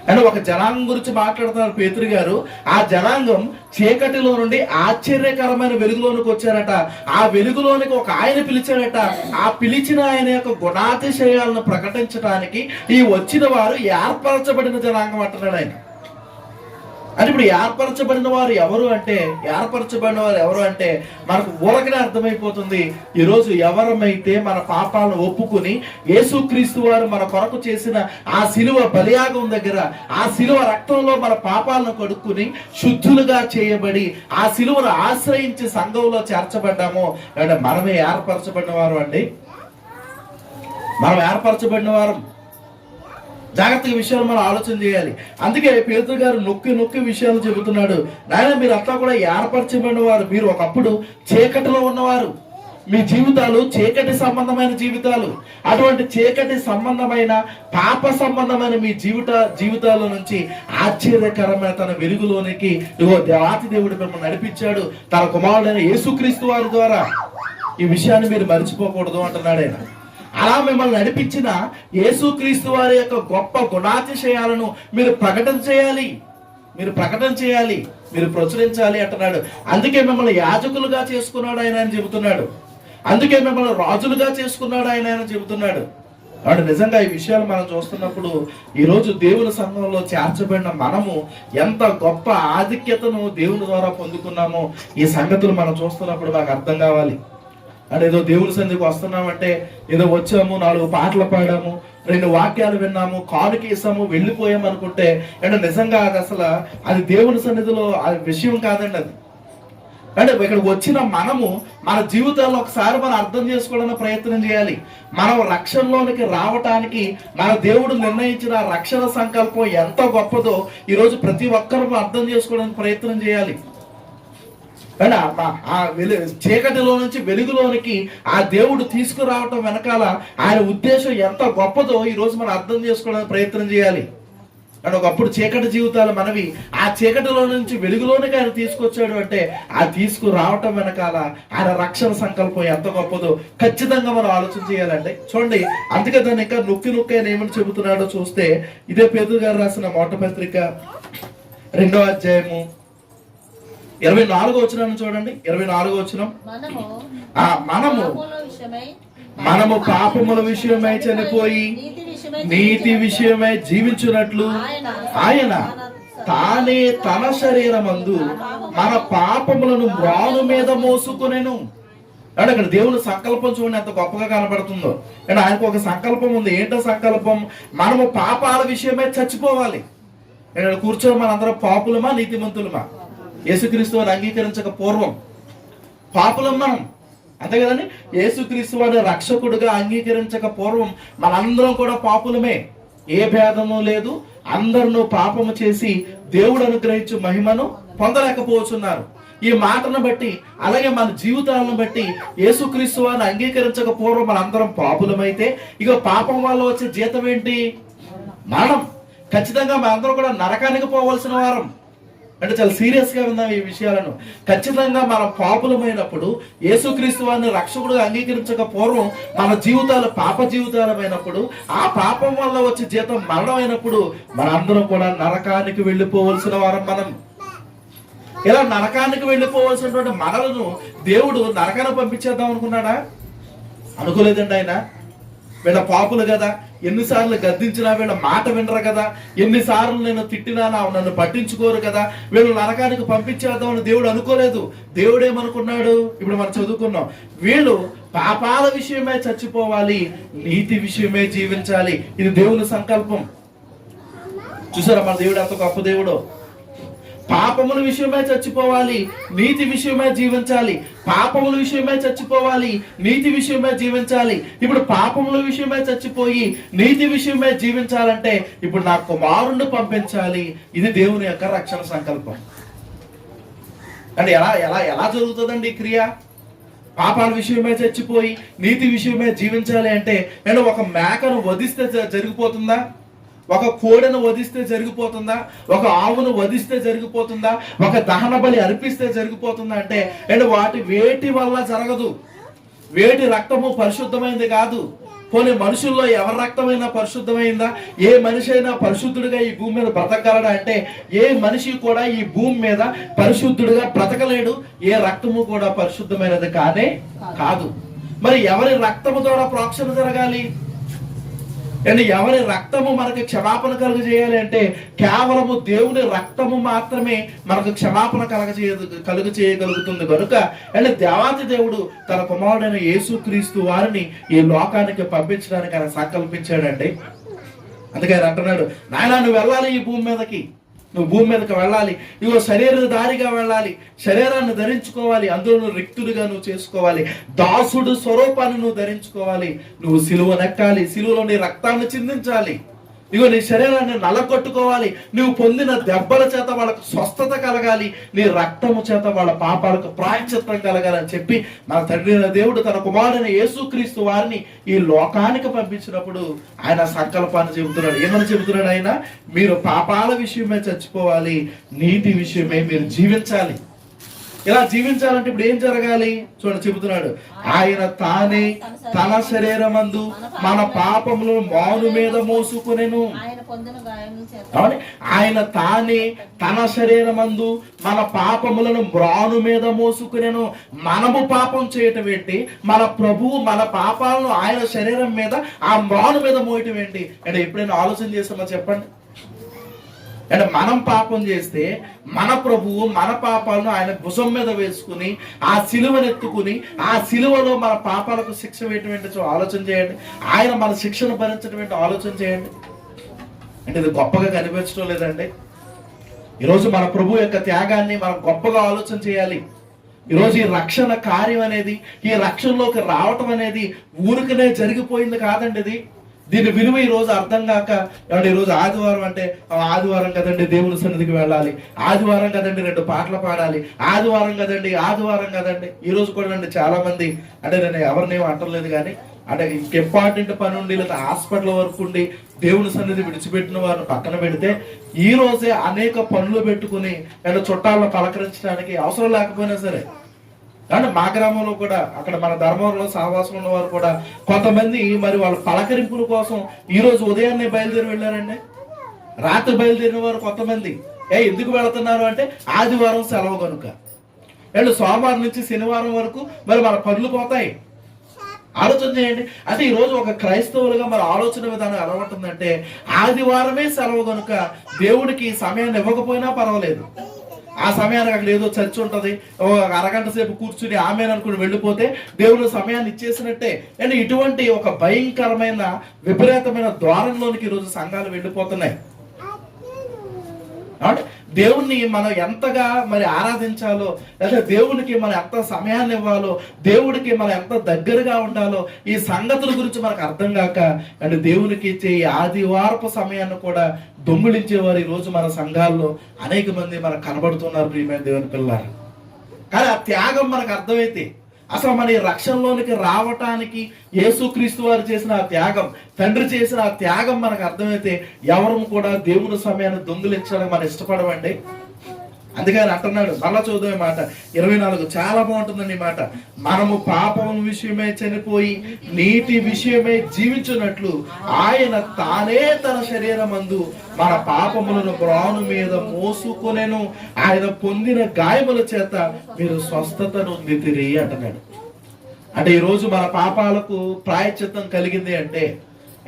అంటే ఒక జనాంగం గురించి మాట్లాడుతున్నారు పేతురు గారు. ఆ జనాంగం చీకటిలో నుండి ఆశ్చర్యకరమైన వెలుగులోనికి వచ్చారట. ఆ వెలుగులోనికి ఒక ఆయన పిలిచాడట. ఆ పిలిచిన ఆయన యొక్క గుణాతిశయాలను ప్రకటించడానికి ఈ వచ్చిన వారు ఏర్పరచబడిన జనాంగం అంటున్నాడు ఆయన. అంటే ఇప్పుడు ఏర్పరచబడిన వారు ఎవరు అంటే మనకు ఊరకనే అర్థమైపోతుంది. ఈరోజు ఎవరమైతే మన పాపాలను ఒప్పుకుని యేసుక్రీస్తు వారు మన కొరకు చేసిన ఆ శిలువ బలియాగం దగ్గర ఆ శిలువ రక్తంలో మన పాపాలను కడుక్కుని శుద్ధులుగా చేయబడి ఆ శిలువను ఆశ్రయించి సంఘంలో చేర్చబడ్డామో అంటే మనమే ఏర్పరచబడిన వారు అండి. మనం ఏర్పరచబడిన వారు. జాగ్రత్తగా విషయాలు మనం ఆలోచన చేయాలి. అందుకే పేతురు గారు నొక్కి విషయాలు చెబుతున్నాడు. నాయన మీరు అంతా కూడా ఏర్పరచబడిన వారు. మీరు ఒకప్పుడు చీకటిలో ఉన్నవారు. మీ జీవితాలు చీకటి సంబంధమైన జీవితాలు. అటువంటి చీకటి సంబంధమైన పాప సంబంధమైన మీ జీవితాల నుంచి ఆశ్చర్యకరమైన తన వెలుగులోనికి దేవాతి దేవుడు మిమ్మల్ని నడిపించాడు తన కుమారుడైన యేసుక్రీస్తు వారి ద్వారా. ఈ విషయాన్ని మీరు మర్చిపోకూడదు అంటున్నాడు ఆయన. అలా మిమ్మల్ని నడిపించిన యేసుక్రీస్తు వారి యొక్క గొప్ప గుణాతిశయాలను మీరు ప్రకటన చేయాలి, మీరు ప్రచురించాలి అంటున్నాడు. అందుకే మిమ్మల్ని యాజకులుగా చేసుకున్నాడు ఆయన అని చెబుతున్నాడు. అందుకే మిమ్మల్ని రాజులుగా చేసుకున్నాడు ఆయన అని చెబుతున్నాడు. కాబట్టి నిజంగా ఈ విషయాలు మనం చూస్తున్నప్పుడు ఈరోజు దేవుని సంఘంలో చేర్చబడిన మనము ఎంత గొప్ప ఆధిక్యతను దేవుని ద్వారా పొందుకున్నామో ఈ సంగతులు మనం చూస్తున్నప్పుడు మాకు అర్థం కావాలి. అంటే ఏదో దేవుని సన్నిధికి వస్తున్నామంటే ఏదో వచ్చాము, 4 పాటలు పాడాము, 2 వాక్యాలు విన్నాము, కానుక ఇస్తాము, వెళ్ళిపోయాము అనుకుంటే అంటే నిజంగా అది దేవుని సన్నిధిలో అది విషయం కాదండి. అది అంటే ఇక్కడ వచ్చిన మనము మన జీవితాల్లో ఒకసారి మనం అర్థం చేసుకోవడానికి ప్రయత్నం చేయాలి. మనం రక్షణలోనికి రావటానికి మన దేవుడు నిర్ణయించిన రక్షణ సంకల్పం ఎంత గొప్పదో ఈరోజు ప్రతి ఒక్కరూ అర్థం చేసుకోవడానికి ప్రయత్నం చేయాలి. చీకటిలో నుంచి వెలుగులోనికి ఆ దేవుడు తీసుకురావటం వెనకాల ఆయన ఉద్దేశం ఎంత గొప్పదో ఈ రోజు మనం అర్థం చేసుకోవడానికి ప్రయత్నం చేయాలి. అంటే ఒకప్పుడు చీకటి జీవితాలు మనవి, ఆ చీకటిలో నుంచి వెలుగులోనికి ఆయన తీసుకొచ్చాడు అంటే ఆ తీసుకురావటం వెనకాల ఆయన రక్షణ సంకల్పం ఎంత గొప్పదో ఖచ్చితంగా మనం ఆలోచన చేయాలంటే చూడండి. అందుకే దాన్ని ఇంకా నొక్కి ఆయన ఏమని చెబుతున్నాడో చూస్తే ఇదే పేతురు గారు రాసిన మొదటి పత్రిక 2వ అధ్యాయము 24వ వచనం చూడండి. 24వ వచనం, మనము పాపముల విషయమై చనిపోయి నీతి విషయమై జీవించున్నట్లు ఆయన తానే తన శరీరమందు మన పాపములను మ్రాను మీద మోసుకొనెను. అంటే అక్కడ దేవుని సంకల్పం చూడండి ఎంత గొప్పగా కనబడుతుందో. అంటే ఆయనకు ఒక సంకల్పం ఉంది. ఏంటో సంకల్పం? మనము పాపాల విషయమై చచ్చిపోవాలి. కూర్చొని మనందరం పాపులమా నీతిమంతులమా? యేసుక్రీస్తు వారిని అంగీకరించక పూర్వం పాపులం మనం, అంతే కదండి. యేసుక్రీస్తు వారిని రక్షకుడుగా అంగీకరించక పూర్వం మనందరం కూడా పాపులమే. ఏ భేదము లేదు. అందరూ పాపము చేసి దేవుడు అనుగ్రహించు మహిమను పొందలేకపోతున్నారు. ఈ మాటను బట్టి అలాగే మన జీవితాలను బట్టి యేసుక్రీస్తు వారిని అంగీకరించక పూర్వం మనందరం పాపులమైతే ఇక పాపం వల్ల వచ్చే జీతం ఏంటి? మరణం. ఖచ్చితంగా మనందరం కూడా నరకానికి పోవలసిన వారం. అంటే చాలా సీరియస్ గా విన్నాం ఈ విషయాలను. ఖచ్చితంగా మన పాపులమైనప్పుడు యేసుక్రీస్తు వారిని రక్షకుడుగా అంగీకరించక పూర్వం మన జీవితాలు పాప జీవితాలమైనప్పుడు ఆ పాపం వల్ల వచ్చే జీతం మరణం అయినప్పుడు మనందరం కూడా నరకానికి వెళ్ళిపోవలసిన వారం మనం. ఇలా నరకానికి వెళ్ళిపోవలసినటువంటి మనలను దేవుడు నరకాన్ని పంపించేద్దాం అనుకున్నాడా? అనుకోలేదండి. ఆయన వీళ్ళ పాపులు కదా, ఎన్నిసార్లు గద్దించినా వీళ్ళ మాట వినరు కదా, ఎన్నిసార్లు నేను తిట్టినా నన్ను పట్టించుకోరు కదా, వీళ్ళు నరకానికి పంపించేద్దామని దేవుడు అనుకోలేదు. దేవుడు ఏమనుకున్నాడు? ఇప్పుడు మనం చదువుకున్నాం, వీళ్ళు పాపాల విషయమే చచ్చిపోవాలి, నీతి విషయమే జీవించాలి. ఇది దేవుని సంకల్పం. చూసారా మన దేవుడు ఎంత గొప్ప దేవుడు. పాపముల విషయమై చచ్చిపోవాలి, నీతి విషయమై జీవించాలి. పాపముల విషయమై చచ్చిపోవాలి, నీతి విషయమై జీవించాలి. ఇప్పుడు పాపముల విషయమై చచ్చిపోయి నీతి విషయమై జీవించాలంటే ఇప్పుడు నా కుమారుణ్ణి పంపించాలి. ఇది దేవుని యొక్క రక్షణ సంకల్పం. అంటే ఎలా ఎలా ఎలా జరుగుతుందండి ఈ క్రియ? పాపాల విషయమై చచ్చిపోయి నీతి విషయమై జీవించాలి అంటే నేను ఒక మేకను వధిస్తే జరిగిపోతుందా? ఒక కోడెను వధిస్తే జరిగిపోతుందా? ఒక ఆవును వధిస్తే జరిగిపోతుందా? ఒక దహన బలి అర్పిస్తే జరిగిపోతుందా అంటే వాటి వేటి వల్ల జరగదు. వేటి రక్తము పరిశుద్ధమైనది కాదు. కొన్ని మనుషుల్లో ఎవరి రక్తమైనా పరిశుద్ధమైందా? ఏ మనిషి అయినా పరిశుద్ధుడిగా ఈ భూమి మీద బ్రతకగలడా అంటే ఏ మనిషి కూడా ఈ భూమి మీద పరిశుద్ధుడిగా బ్రతకలేడు. ఏ రక్తము కూడా పరిశుద్ధమైనది కానే కాదు. మరి ఎవరి రక్తము ద్వారా ప్రోక్షణ జరగాలి అంటే ఎవరి రక్తము మనకు క్షమాపణ కలుగజేయాలి అంటే కేవలము దేవుని రక్తము మాత్రమే మనకు క్షమాపణ కలుగజేయగలుగుతుంది. కనుక అంటే దేవాతి దేవుడు తన కుమారుడైన యేసుక్రీస్తు వారిని ఈ లోకానికి పంపించడానికి ఆయన సంకల్పించాడండి. అందుకే ఆయన అంటున్నాడు, నాయనా నువ్వు వెళ్ళాలి, ఈ భూమి మీదకి నువ్వు భూమి మీదకి వెళ్ళాలి, ఇగో శరీరధారిగా వెళ్ళాలి, శరీరాన్ని ధరించుకోవాలి, అందులో నువ్వు రిక్తుడిగా నువ్వు చేసుకోవాలి, దాసుడు స్వరూపాన్ని నువ్వు ధరించుకోవాలి, నువ్వు సిలువ నెక్కాలి, సిలువలో నీ రక్తాన్ని చిందించాలి, ఇగో నీ శరీరాన్ని నలగొట్టుకోవాలి, నువ్వు పొందిన దెబ్బల చేత వాళ్ళకు స్వస్థత కలగాలి, నీ రక్తము చేత వాళ్ళ పాపాలకు ప్రాయశ్చిత్తం కలగాలని చెప్పి మన తండ్రి దేవుడు తన కుమారుడైన యేసుక్రీస్తు వారిని ఈ లోకానికి పంపించినప్పుడు ఆయన సంకల్పాన్ని చెబుతున్నాడు. ఏమని చెబుతున్నాడు ఆయన? మీరు పాపాల విషయమే చచ్చిపోవాలి, నీతి విషయమే మీరు జీవించాలి. ఇలా జీవించాలంటే ఇప్పుడు ఏం జరగాలి చూడండి, చెబుతున్నాడు, ఆయన తానే తన శరీరమందు మన పాపములను మాను మీద మోసుకునేను. ఆయన తానే తన శరీరమందు మన పాపములను మ్రాను మీద మోసుకునేను. మనము పాపం చేయటం ఏంటి? మన ప్రభువు మన పాపాలను ఆయన శరీరం మీద ఆ మ్రాను మీద మోయటం ఏంటి అంటే ఎప్పుడైనా ఆలోచన చేస్తామో చెప్పండి. అంటే మనం పాపం చేస్తే మన ప్రభువు మన పాపాలను ఆయన భుజం మీద వేసుకుని ఆ సిలువనెత్తుకుని ఆ సిలువలో మన పాపాలకు శిక్ష వేయటం ఆలోచన చేయండి. ఆయన మన శిక్షను భరించడం ఆలోచన చేయండి. అంటే ఇది గొప్పగా కనిపించడం లేదండి. ఈరోజు మన ప్రభు యొక్క త్యాగాన్ని మనం గొప్పగా ఆలోచన చేయాలి. ఈరోజు ఈ రక్షణ కార్యం అనేది, ఈ రక్షణలోకి రావటం అనేది ఊరికనే జరిగిపోయింది కాదండి. ఇది దీని విలువ ఈ రోజు అర్థం కాక ఏమంటే ఈరోజు ఆదివారం అంటే ఆదివారం కదండి దేవుని సన్నిధికి వెళ్ళాలి, ఆదివారం కదండి 2 పాటలు పాడాలి, ఆదివారం కదండి. ఈ రోజు కూడా అండి చాలా మంది, అంటే నేను ఎవరినేమో అంటలేదు కానీ అంటే ఇంపార్టెంట్ పని ఉండి లేదా హాస్పిటల్ వరకు ఉండి దేవుని సన్నిధి విడిచిపెట్టిన వారిని పక్కన పెడితే ఈ రోజే అనేక పనులు పెట్టుకుని అంటే చుట్టాలను పలకరించడానికి అవసరం లేకపోయినా సరే, అంటే మా గ్రామంలో కూడా అక్కడ మన ధర్మంలో సహవాసం ఉన్న వారు కూడా కొంతమంది మరి వాళ్ళ పలకరింపుల కోసం ఈ రోజు ఉదయాన్నే బయలుదేరి వెళ్ళారండి. రాత్రి బయలుదేరిన వారు కొంతమంది ఎందుకు వెళుతున్నారు అంటే ఆదివారం సెలవు కనుక. అండ్ సోమవారం నుంచి శనివారం వరకు మరి మన పనులు పోతాయి. ఆలోచన చేయండి. అంటే ఈ రోజు ఒక క్రైస్తవులుగా మరి ఆలోచన విధానం ఎలా ఉంటుందంటే ఆదివారమే సెలవు కనుక దేవుడికి సమయాన్ని ఇవ్వకపోయినా పర్వాలేదు, ఆ సమయానికి అక్కడ ఏదో చర్చ్ ఉంటుంది, అరగంట సేపు కూర్చుని ఆమె అనుకుని వెళ్ళిపోతే దేవుడు సమయాన్ని ఇచ్చేసినట్టే. అండ్ ఇటువంటి ఒక భయంకరమైన విపరీతమైన ద్వారంలోనికి ఈరోజు సంఘాలు వెళ్ళిపోతున్నాయి. దేవుణ్ణి మనం ఎంతగా మరి ఆరాధించాలో, లేదా దేవునికి మనం ఎంత సమయాన్ని ఇవ్వాలో, దేవుడికి మనం ఎంత దగ్గరగా ఉండాలో ఈ సంగతుల గురించి మనకు అర్థం కాక అంటే దేవునికి ఇచ్చే ఈ ఆదివారపు సమయాన్ని కూడా దొంగిలించేవారు ఈ రోజు మన సంఘాల్లో అనేక మంది మనకు కనబడుతున్నారు. ప్రియమైన దేవుని పిల్లలు, కానీ ఆ త్యాగం మనకు అర్థమైతే అసలు మన ఈ రక్షణలోనికి రావటానికి యేసుక్రీస్తు వారు చేసిన ఆ త్యాగం, తండ్రి చేసిన ఆ త్యాగం మనకు అర్థమైతే ఎవరు కూడా దేవుని సమయాన్ని దొంగిలించడానికి మనం ఇష్టపడమండి. అందుకని అంటున్నాడు, మళ్ళా చదువు మాట 24 చాలా బాగుంటుందండి ఈ మాట. మనము పాపం విషయమే చనిపోయి నీటి విషయమే జీవించున్నట్లు ఆయన తానే తన శరీరమందు మన పాపములను మ్రాను మీద మోసుకొనెను, ఆయన పొందిన గాయముల చేత మీరు స్వస్థతను పొందితిరి అంటున్నాడు. అంటే ఈరోజు మన పాపాలకు ప్రాయశ్చిత్తం కలిగింది అంటే,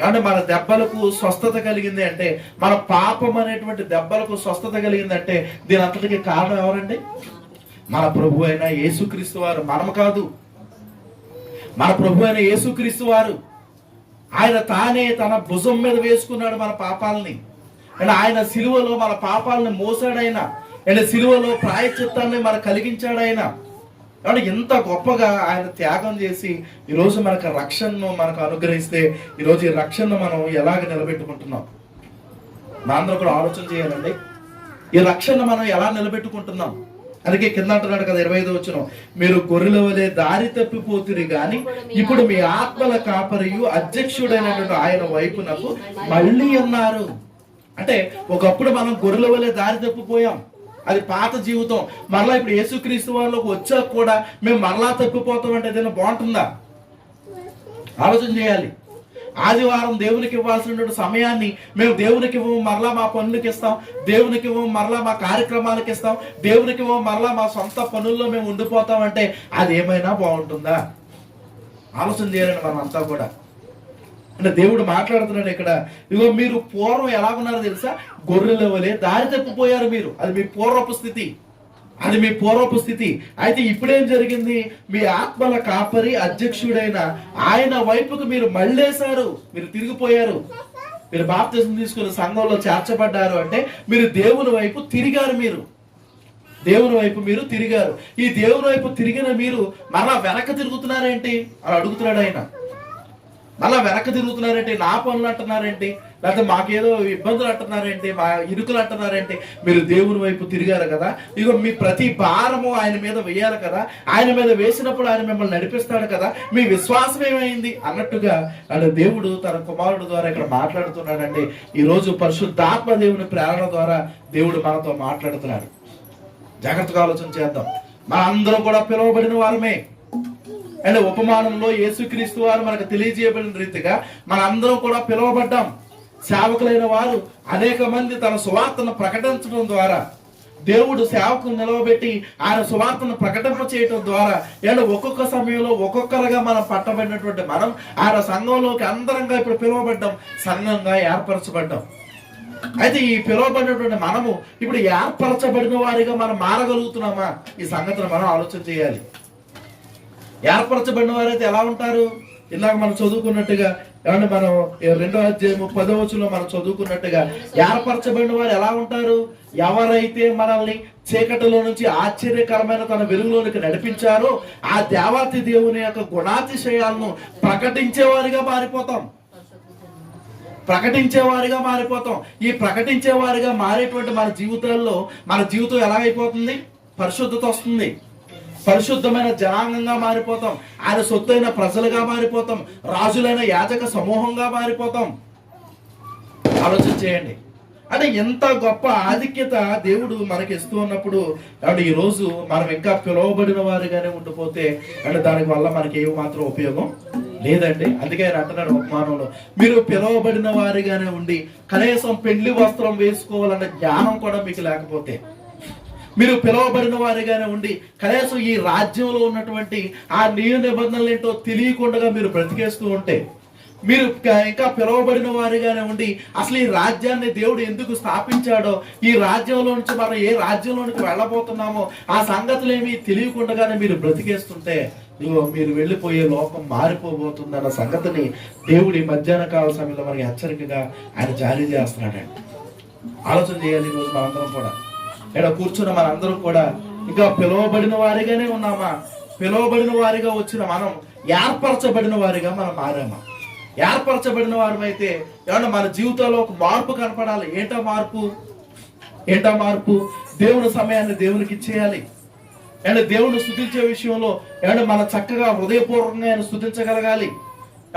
అంటే మన దెబ్బలకు స్వస్థత కలిగింది అంటే, మన పాపం అనేటువంటి దెబ్బలకు స్వస్థత కలిగిందంటే దీని అంతటికి కారణం ఎవరండి? మన ప్రభు అయిన యేసుక్రీస్తు వారు. మనం కాదు, మన ప్రభు అయిన యేసుక్రీస్తు వారు. ఆయన తానే తన భుజం మీద వేసుకున్నాడు మన పాపాలని. అంటే ఆయన సిలువలో మన పాపాలని మోసాడైన, అంటే సిలువలో ప్రాయశ్చిత్తాన్ని మనకు కలిగించాడైనా. అంటే ఎంత గొప్పగా ఆయన త్యాగం చేసి ఈరోజు మనకు రక్షణను మనకు అనుగ్రహిస్తే ఈరోజు ఈ రక్షణను మనం ఎలాగ నిలబెట్టుకుంటున్నాం మనందరం కూడా ఆలోచన చేయాలండి. ఈ రక్షణ మనం ఎలా నిలబెట్టుకుంటున్నాం? అందుకే కింద అంటున్నాడు కదా 25వ వచనం, మీరు గొర్రెల వలె దారి తప్పిపోతురు గాని ఇప్పుడు మీ ఆత్మల కాపరియు అధ్యక్షుడైనటువంటి ఆయన వైపునకు మళ్ళీ ఉన్నారు. అంటే ఒకప్పుడు మనం గొర్రెల వలె దారి తప్పిపోయాం, అది పాత జీవితం. మరలా ఇప్పుడు యేసుక్రీస్తు వారిలోకి వచ్చాక కూడా మేము మరలా తప్పిపోతాం అంటే ఏదైనా బాగుంటుందా? ఆలోచన చేయాలి. ఆదివారం దేవునికి ఇవ్వాల్సినటువంటి సమయాన్ని మేము దేవునికి ఇవ్వము, మరలా మా పనులకి ఇస్తాం. దేవునికి ఇవ్వము, మరలా మా కార్యక్రమాలకు ఇస్తాం. దేవునికి ఇవ్వము, మరలా మా సొంత పనుల్లో మేము ఉండిపోతాం అంటే అది ఏమైనా బాగుంటుందా? ఆలోచన చేయాలండి మనం అంతా కూడా. అంటే దేవుడు మాట్లాడుతున్నాడు ఇక్కడ, ఇగో మీరు పూర్వం ఎలాగున్నారో తెలుసా, గొర్రెల వలె దారి తప్పిపోయారు మీరు. అది మీ పూర్వపు స్థితి, అది మీ పూర్వపు స్థితి. అయితే ఇప్పుడేం జరిగింది, మీ ఆత్మల కాపరి అధ్యక్షుడైన ఆయన వైపుకు మీరు మళ్ళేశారు, మీరు తిరిగిపోయారు. మీరు బాప్తిసం తీసుకుని సంఘంలో చేర్చబడ్డారు అంటే మీరు దేవుని వైపు తిరిగారు. మీరు దేవుని వైపు మీరు తిరిగారు. ఈ దేవుని వైపు తిరిగిన మీరు మరలా వెనక తిరుగుతున్నారేంటి అని అడుగుతున్నాడు ఆయన. మళ్ళా వెనక తిరుగుతున్నారేంటి, నా పనులు అంటున్నారేంటి, లేకపోతే మాకేదో ఇబ్బందులు అంటున్నారేంటి, మా ఇరుకులు అంటున్నారేంటి? మీరు దేవుని వైపు తిరిగారు కదా, ఇగో మీ ప్రతి భారము ఆయన మీద వేయాలి కదా, ఆయన మీద వేసినప్పుడు ఆయన మిమ్మల్ని నడిపిస్తాడు కదా, మీ విశ్వాసం ఏమైంది అన్నట్టుగా అంటే దేవుడు తన కుమారుడు ద్వారా ఇక్కడ మాట్లాడుతున్నాడండి. ఈ రోజు పరిశుద్ధాత్మ దేవుని ప్రేరణ ద్వారా దేవుడు మనతో మాట్లాడుతున్నాడు. జాగ్రత్తగా ఆలోచన చేద్దాం. మనందరం కూడా పిలువబడిన వారమే. అంటే ఉపమానంలో యేసుక్రీస్తు వారు మనకు తెలియజేయబడిన రీతిగా మనందరం కూడా పిలువబడ్డాం. సేవకులైన వారు అనేక మంది తన సువార్తను ప్రకటించడం ద్వారా, దేవుడు సేవకులు నిలవబెట్టి ఆయన సువార్తను ప్రకటింప చేయడం ద్వారా ఒక్కొక్క సమయంలో ఒక్కొక్కరుగా మనం పట్టబడినటువంటి మనం ఆయన సంఘంలోకి అందరంగా ఇప్పుడు పిలువబడ్డాం, సంఘంగా ఏర్పరచబడ్డాం. అయితే ఈ పిలువబడినటువంటి మనము ఇప్పుడు ఏర్పరచబడిన వారిగా మనం మారగలుగుతున్నామా? ఈ సంగతిని మనం ఆలోచన చేయాలి. ఏర్పరచబడిన వారైతే ఎలా ఉంటారు? ఇలాగ మనం చదువుకున్నట్టుగా, ఏమంటే మనం 2వ అధ్యాయము 10వ వచనంలో మనం చదువుకున్నట్టుగా ఏర్పరచబడిన వారు ఎలా ఉంటారు? ఎవరైతే మనల్ని చీకటిలో నుంచి ఆశ్చర్యకరమైన తన వెలుగులోనికి నడిపించారో ఆ దేవాతి దేవుని యొక్క గుణాతిశయాలను ప్రకటించేవారిగా మారిపోతాం. ప్రకటించేవారిగా మారిపోతాం. ఈ ప్రకటించేవారిగా మారేటువంటి మన జీవితాల్లో మన జీవితం ఎలాగైపోతుంది? పరిశుద్ధత వస్తుంది. పరిశుద్ధమైన జనాంగంగా మారిపోతాం. ఆయన సొత్తైన ప్రజలుగా మారిపోతాం. రాజులైన యాజక సమూహంగా మారిపోతాం. ఆలోచన చేయండి. అంటే ఎంత గొప్ప ఆధిక్యత దేవుడు మనకి ఇస్తూ ఉన్నప్పుడు అంటే ఈ రోజు మనం ఇంకా పిలువబడిన వారిగానే ఉండిపోతే అంటే దాని వల్ల మనకి ఏమి మాత్రం ఉపయోగం లేదండి. అందుకే ఆయన అంటున్నాడు ఉపమానంలో, మీరు పిలువబడిన వారిగానే ఉండి కనీసం పెళ్లి వస్త్రం వేసుకోవాలన్న జ్ఞానం కూడా మీకు లేకపోతే, మీరు పిలువబడిన వారిగానే ఉండి కనీసం ఈ రాజ్యంలో ఉన్నటువంటి ఆ నియమ నిబంధనలు ఏంటో తెలియకుండా మీరు బ్రతికేస్తూ ఉంటే, మీరు ఇంకా పిలువబడిన వారిగానే ఉండి అసలు ఈ రాజ్యాన్ని దేవుడు ఎందుకు స్థాపించాడో, ఈ రాజ్యంలో నుంచి మనం ఏ రాజ్యంలోనికి వెళ్ళబోతున్నామో ఆ సంగతులు ఏమీ తెలియకుండానే మీరు బ్రతికేస్తుంటే మీరు వెళ్ళిపోయే లోకం మారిపోబోతుందన్న సంగతిని దేవుడి మధ్యాహ్న కాల సమయంలో మనకి హెచ్చరికగా ఆయన జారీ చేస్తున్నాడండి. ఆలోచన చేయాలి. ఈరోజు మనందరం కూడా ఇక్కడ కూర్చున్న మనందరం కూడా ఇంకా పిలువబడిన వారిగానే ఉన్నామా? పిలువబడిన వారిగా వచ్చిన మనం ఏర్పరచబడిన వారిగా మనం మారామా? ఏర్పరచబడిన వారమైతే ఏమన్నా మన జీవితంలో ఒక మార్పు కనపడాలి. ఏంటా మార్పు? దేవుని సమయాన్ని దేవునికి ఇచ్చేయాలి. అంటే దేవుని స్తుతించే విషయంలో ఏమన్నా మనం చక్కగా హృదయపూర్వకంగా ఆయన స్తుతించగలగాలి.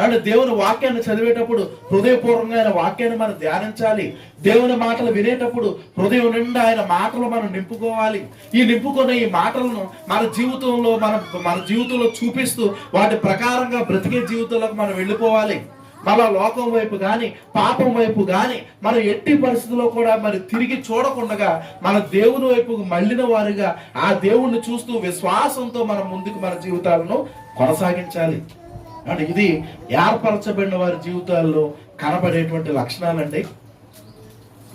అంటే దేవుని వాక్యాన్ని చదివేటప్పుడు హృదయపూర్వకంగా ఆయన వాక్యాన్ని మనం ధ్యానించాలి. దేవుని మాటలు వినేటప్పుడు హృదయం నిండా ఆయన మాటలు మనం నింపుకోవాలి. ఈ నింపుకున్న ఈ మాటలను మన జీవితంలో చూపిస్తూ వాటి ప్రకారంగా బ్రతికే జీవితంలోకి మనం వెళ్ళిపోవాలి. మళ్ళా లోకం వైపు కానీ పాపం వైపు కానీ మనం ఎట్టి పరిస్థితుల్లో కూడా మరి తిరిగి చూడకుండా మన దేవుని వైపుకు మళ్ళిన వారిగా ఆ దేవుణ్ణి చూస్తూ విశ్వాసంతో మనం ముందుకు మన జీవితాలను కొనసాగించాలి. అంటే ఇది ఏర్పరచబడిన వారి జీవితాల్లో కనబడేటువంటి లక్షణాలండి.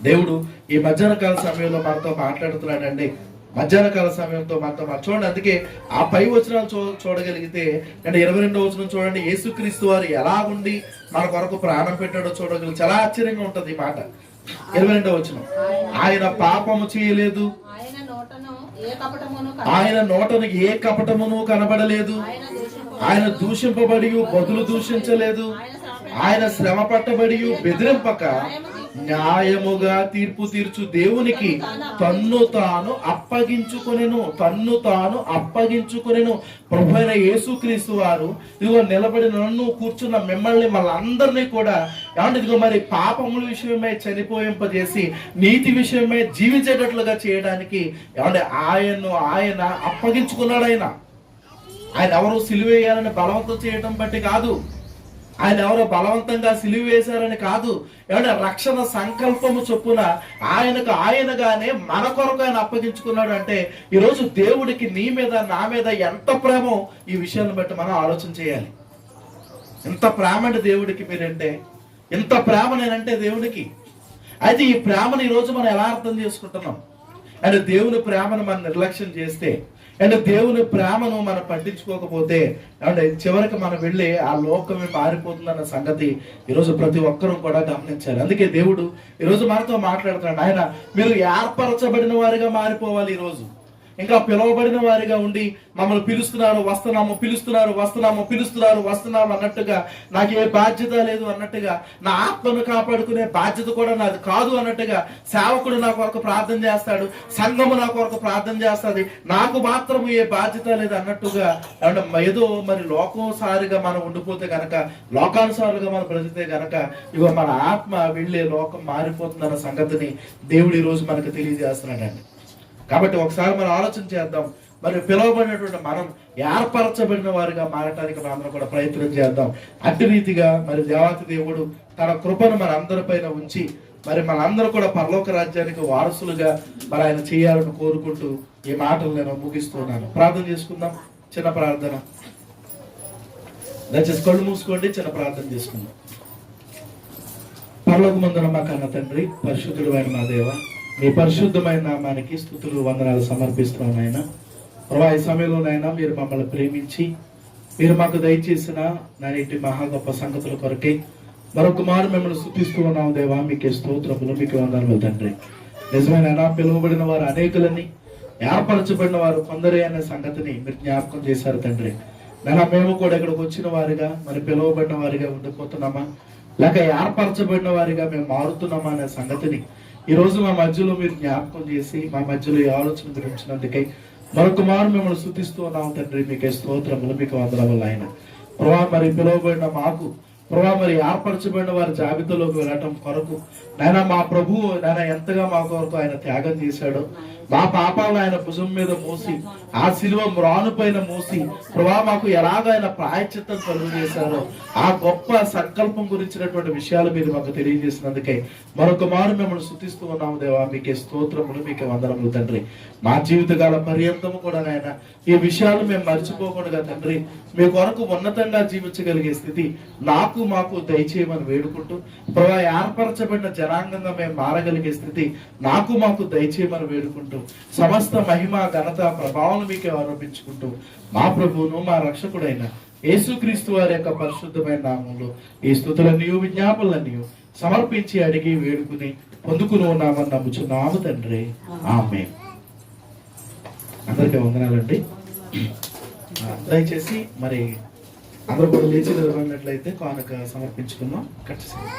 దేవుడు ఈ మధ్యాహ్న కాల సమయంలో మనతో మాట్లాడుతున్నాడండి. మధ్యాహ్న కాల సమయంతో మనతో చూడండి. అందుకే ఆ పై వచనాలు చూడగలిగితే అంటే 22వ వచనం చూడండి, యేసుక్రీస్తు వారు ఎలాగుండి మన కొరకు ప్రాణం పెట్టాడో చూడగలిగి చాలా ఆశ్చర్యంగా ఉంటది ఈ మాట. 22వ వచనం, ఆయన పాపము చేయలేదు, ఆయన నోటను ఏ కపటమును కనబడలేదు, ఆయన దూషింపబడి బదులు దూషించలేదు, ఆయన శ్రమ పట్టబడి బెదిరింపక న్యాయముగా తీర్పు తీర్చు దేవునికి తన్ను తాను అప్పగించుకొనెను. ప్రభువైన యేసుక్రీస్తు వారు ఇదిగో నిలబడి నన్ను కూర్చున్న మిమ్మల్ని వాళ్ళందరినీ కూడా ఏమంటే ఇదిగో మరి పాపముల విషయమై చనిపోయింపజేసి నీతి విషయమై జీవించేటట్లుగా చేయడానికి ఏమంటే ఆయన అప్పగించుకున్నాడు. ఆయన ఎవరు సిలువ వేయాలని బలవంతం చేయడం బట్టి కాదు, ఆయన ఎవరో బలవంతంగా సిలువ వేశారని కాదు, ఏమంటే రక్షణ సంకల్పము చొప్పున ఆయనగానే మన కొరకు ఆయన అప్పగించుకున్నాడు. అంటే ఈరోజు దేవుడికి నీ మీద నా మీద ఎంత ప్రేమో ఈ విషయాన్ని బట్టి మనం ఆలోచన చేయాలి. ఎంత ప్రేమ అంటే దేవుడికి మీరంటే, ఎంత ప్రేమ నేనంటే దేవుడికి. అయితే ఈ ప్రేమను ఈరోజు మనం ఎలా అర్థం చేసుకుంటున్నాం అంటే దేవుని ప్రేమను మనం నిర్లక్ష్యం చేస్తే అంటే దేవుని ప్రేమను మనం పట్టించుకోకపోతే అంటే చివరికి మనం వెళ్ళి ఆ లోకమే మారిపోతుందన్న సంగతి ఈరోజు ప్రతి ఒక్కరూ కూడా గమనించాలి. అందుకే దేవుడు ఈరోజు మనతో మాట్లాడుతున్నాడు. ఆయన మీరు ఏర్పరచబడిన వారిగా మారిపోవాలి. ఈరోజు ఇంకా పిలువబడిన వారిగా ఉండి మమ్మల్ని పిలుస్తున్నారు వస్తున్నాము అన్నట్టుగా నాకు ఏ బాధ్యత లేదు అన్నట్టుగా, నా ఆత్మను కాపాడుకునే బాధ్యత కూడా నాది కాదు అన్నట్టుగా, సేవకుడు నా కొరకు ప్రార్థన చేస్తాడు, సంఘము నా కొరకు ప్రార్థన చేస్తుంది, నాకు మాత్రం ఏ బాధ్యత లేదు అన్నట్టుగా ఏదో మరి లోకంసారిగా మనం ఉండిపోతే గనక, లోకానుసారులుగా మనం బ్రతికితే గనక ఇగో మన ఆత్మ వెళ్ళే లోకం మారిపోతుందన్న సంగతిని దేవుడు ఈ రోజు మనకు తెలియజేస్తున్నాడండి. కాబట్టి ఒకసారి మనం ఆలోచన చేద్దాం. మరి పిలువబడినటువంటి మనం ఏర్పరచబడిన వారిగా మారటానికి మనం అందరం కూడా ప్రయత్నం చేద్దాం. అట్టి రీతిగా మరి దేవాతి దేవుడు తన కృపను మన అందరిపైన ఉంచి మరి మనందరూ కూడా పరలోక రాజ్యానికి వారసులుగా మరి ఆయన చేయాలని కోరుకుంటూ ఈ మాటలు నేను ముగిస్తున్నాను. ప్రార్థన చేసుకుందాం. చిన్న ప్రార్థన. దయచేసి కళ్ళు మూసుకోండి. చిన్న ప్రార్థన చేసుకుందాం. పరలోకమందున మా కన్న తండ్రి, పరిశుద్ధుడు అయిన మా దేవ, మీ పరిశుద్ధమైన నామానికి స్తుతులు వందనాలు సమర్పిస్తున్నాం. నాయనా ప్రభా, ఈ సమయంలోనైనా మీరు మమ్మల్ని ప్రేమించి మీరు మాకు దయచేసిన నాటి మహా గొప్ప సంగతుల కొరకే మరొక మారు మిమ్మల్ని స్తుతిస్తూ ఉన్నాం దేవా. మీకే స్తోత్రములు, మీకు వందనాలు తండ్రి. నిజమైన పిలువబడిన వారు అనేకులని, ఏర్పరచబడిన వారు కొందరే అనే సంగతిని మీరు జ్ఞాపకం చేశారు తండ్రి. మేము కూడా ఇక్కడికి వచ్చిన వారిగా మరి పిలువబడిన వారిగా ఉండిపోతున్నామా, లేక ఏర్పరచబడిన వారిగా మేము మారుతున్నామా అనే సంగతిని ఈ రోజు మా మధ్యలో మీరు జ్ఞాపకం చేసి మా మధ్యలో ఈ ఆలోచన గురించినందుకై మరొక మారు మిమ్మల్ని స్తుతిస్తూ ఉన్నాము తండ్రి. మీకే స్తోత్రములు, మీకు వందనములు. ఆయన ప్రభా మరి పిలువబడిన మాకు ప్రభా మరి ఏర్పరచబడిన వారి జాబితాలోకి వెళ్ళటం కొరకు నాయన మా ప్రభువు నాయన ఎంతగా మా కొరకు ఆయన త్యాగం చేశాడో, మా పాపాలను ఆయన భుజం మీద మోసి ఆ శిలువ మ్రాను పైన మోసి ప్రభా మాకు ఎలాగ ఆయన ప్రాయశ్చిత్తం కలుగు చేశారో ఆ గొప్ప సంకల్పం గురించినటువంటి విషయాలు మీరు మాకు తెలియజేసినందుకే మరొక మారు మిమ్మల్ని స్తుతిస్తూ ఉన్నాము దేవా. మీకే స్తోత్రములు, మీకే వందనములు తండ్రి. మా జీవితకాల పర్యంతము కూడా నాయన ఈ విషయాలు మేము మర్చిపోకుండా తండ్రి మీ కొరకు ఉన్నతంగా జీవించగలిగే స్థితి మాకు దయచేయమని వేడుకుంటూ ప్రభా ఏర్పరచబడిన జనాంగంగా మేము మారగలిగే స్థితి మాకు దయచేయమని వేడుకుంటూ సమస్త మహిమ ఘనత ప్రభావం మీకే ఆరోపించుకుంటూ మా ప్రభువును మా రక్షకుడైన యేసుక్రీస్తు వారి యొక్క పరిశుద్ధమైన నామంలో ఈ స్తుతులన్నీ విజ్ఞాపనలన్నీ సమర్పించి అడిగి వేడుకుని పొందుకుని ఉన్నామని నమ్ముచున్నాము తండ్రి. ఆమేన్. అందరికీ వందనాలండి. దయచేసి మరి అందరూ కూడా లేచి నిలబడినట్లయితే కానుక సమర్పించుకుందాం. ఖచ్చితంగా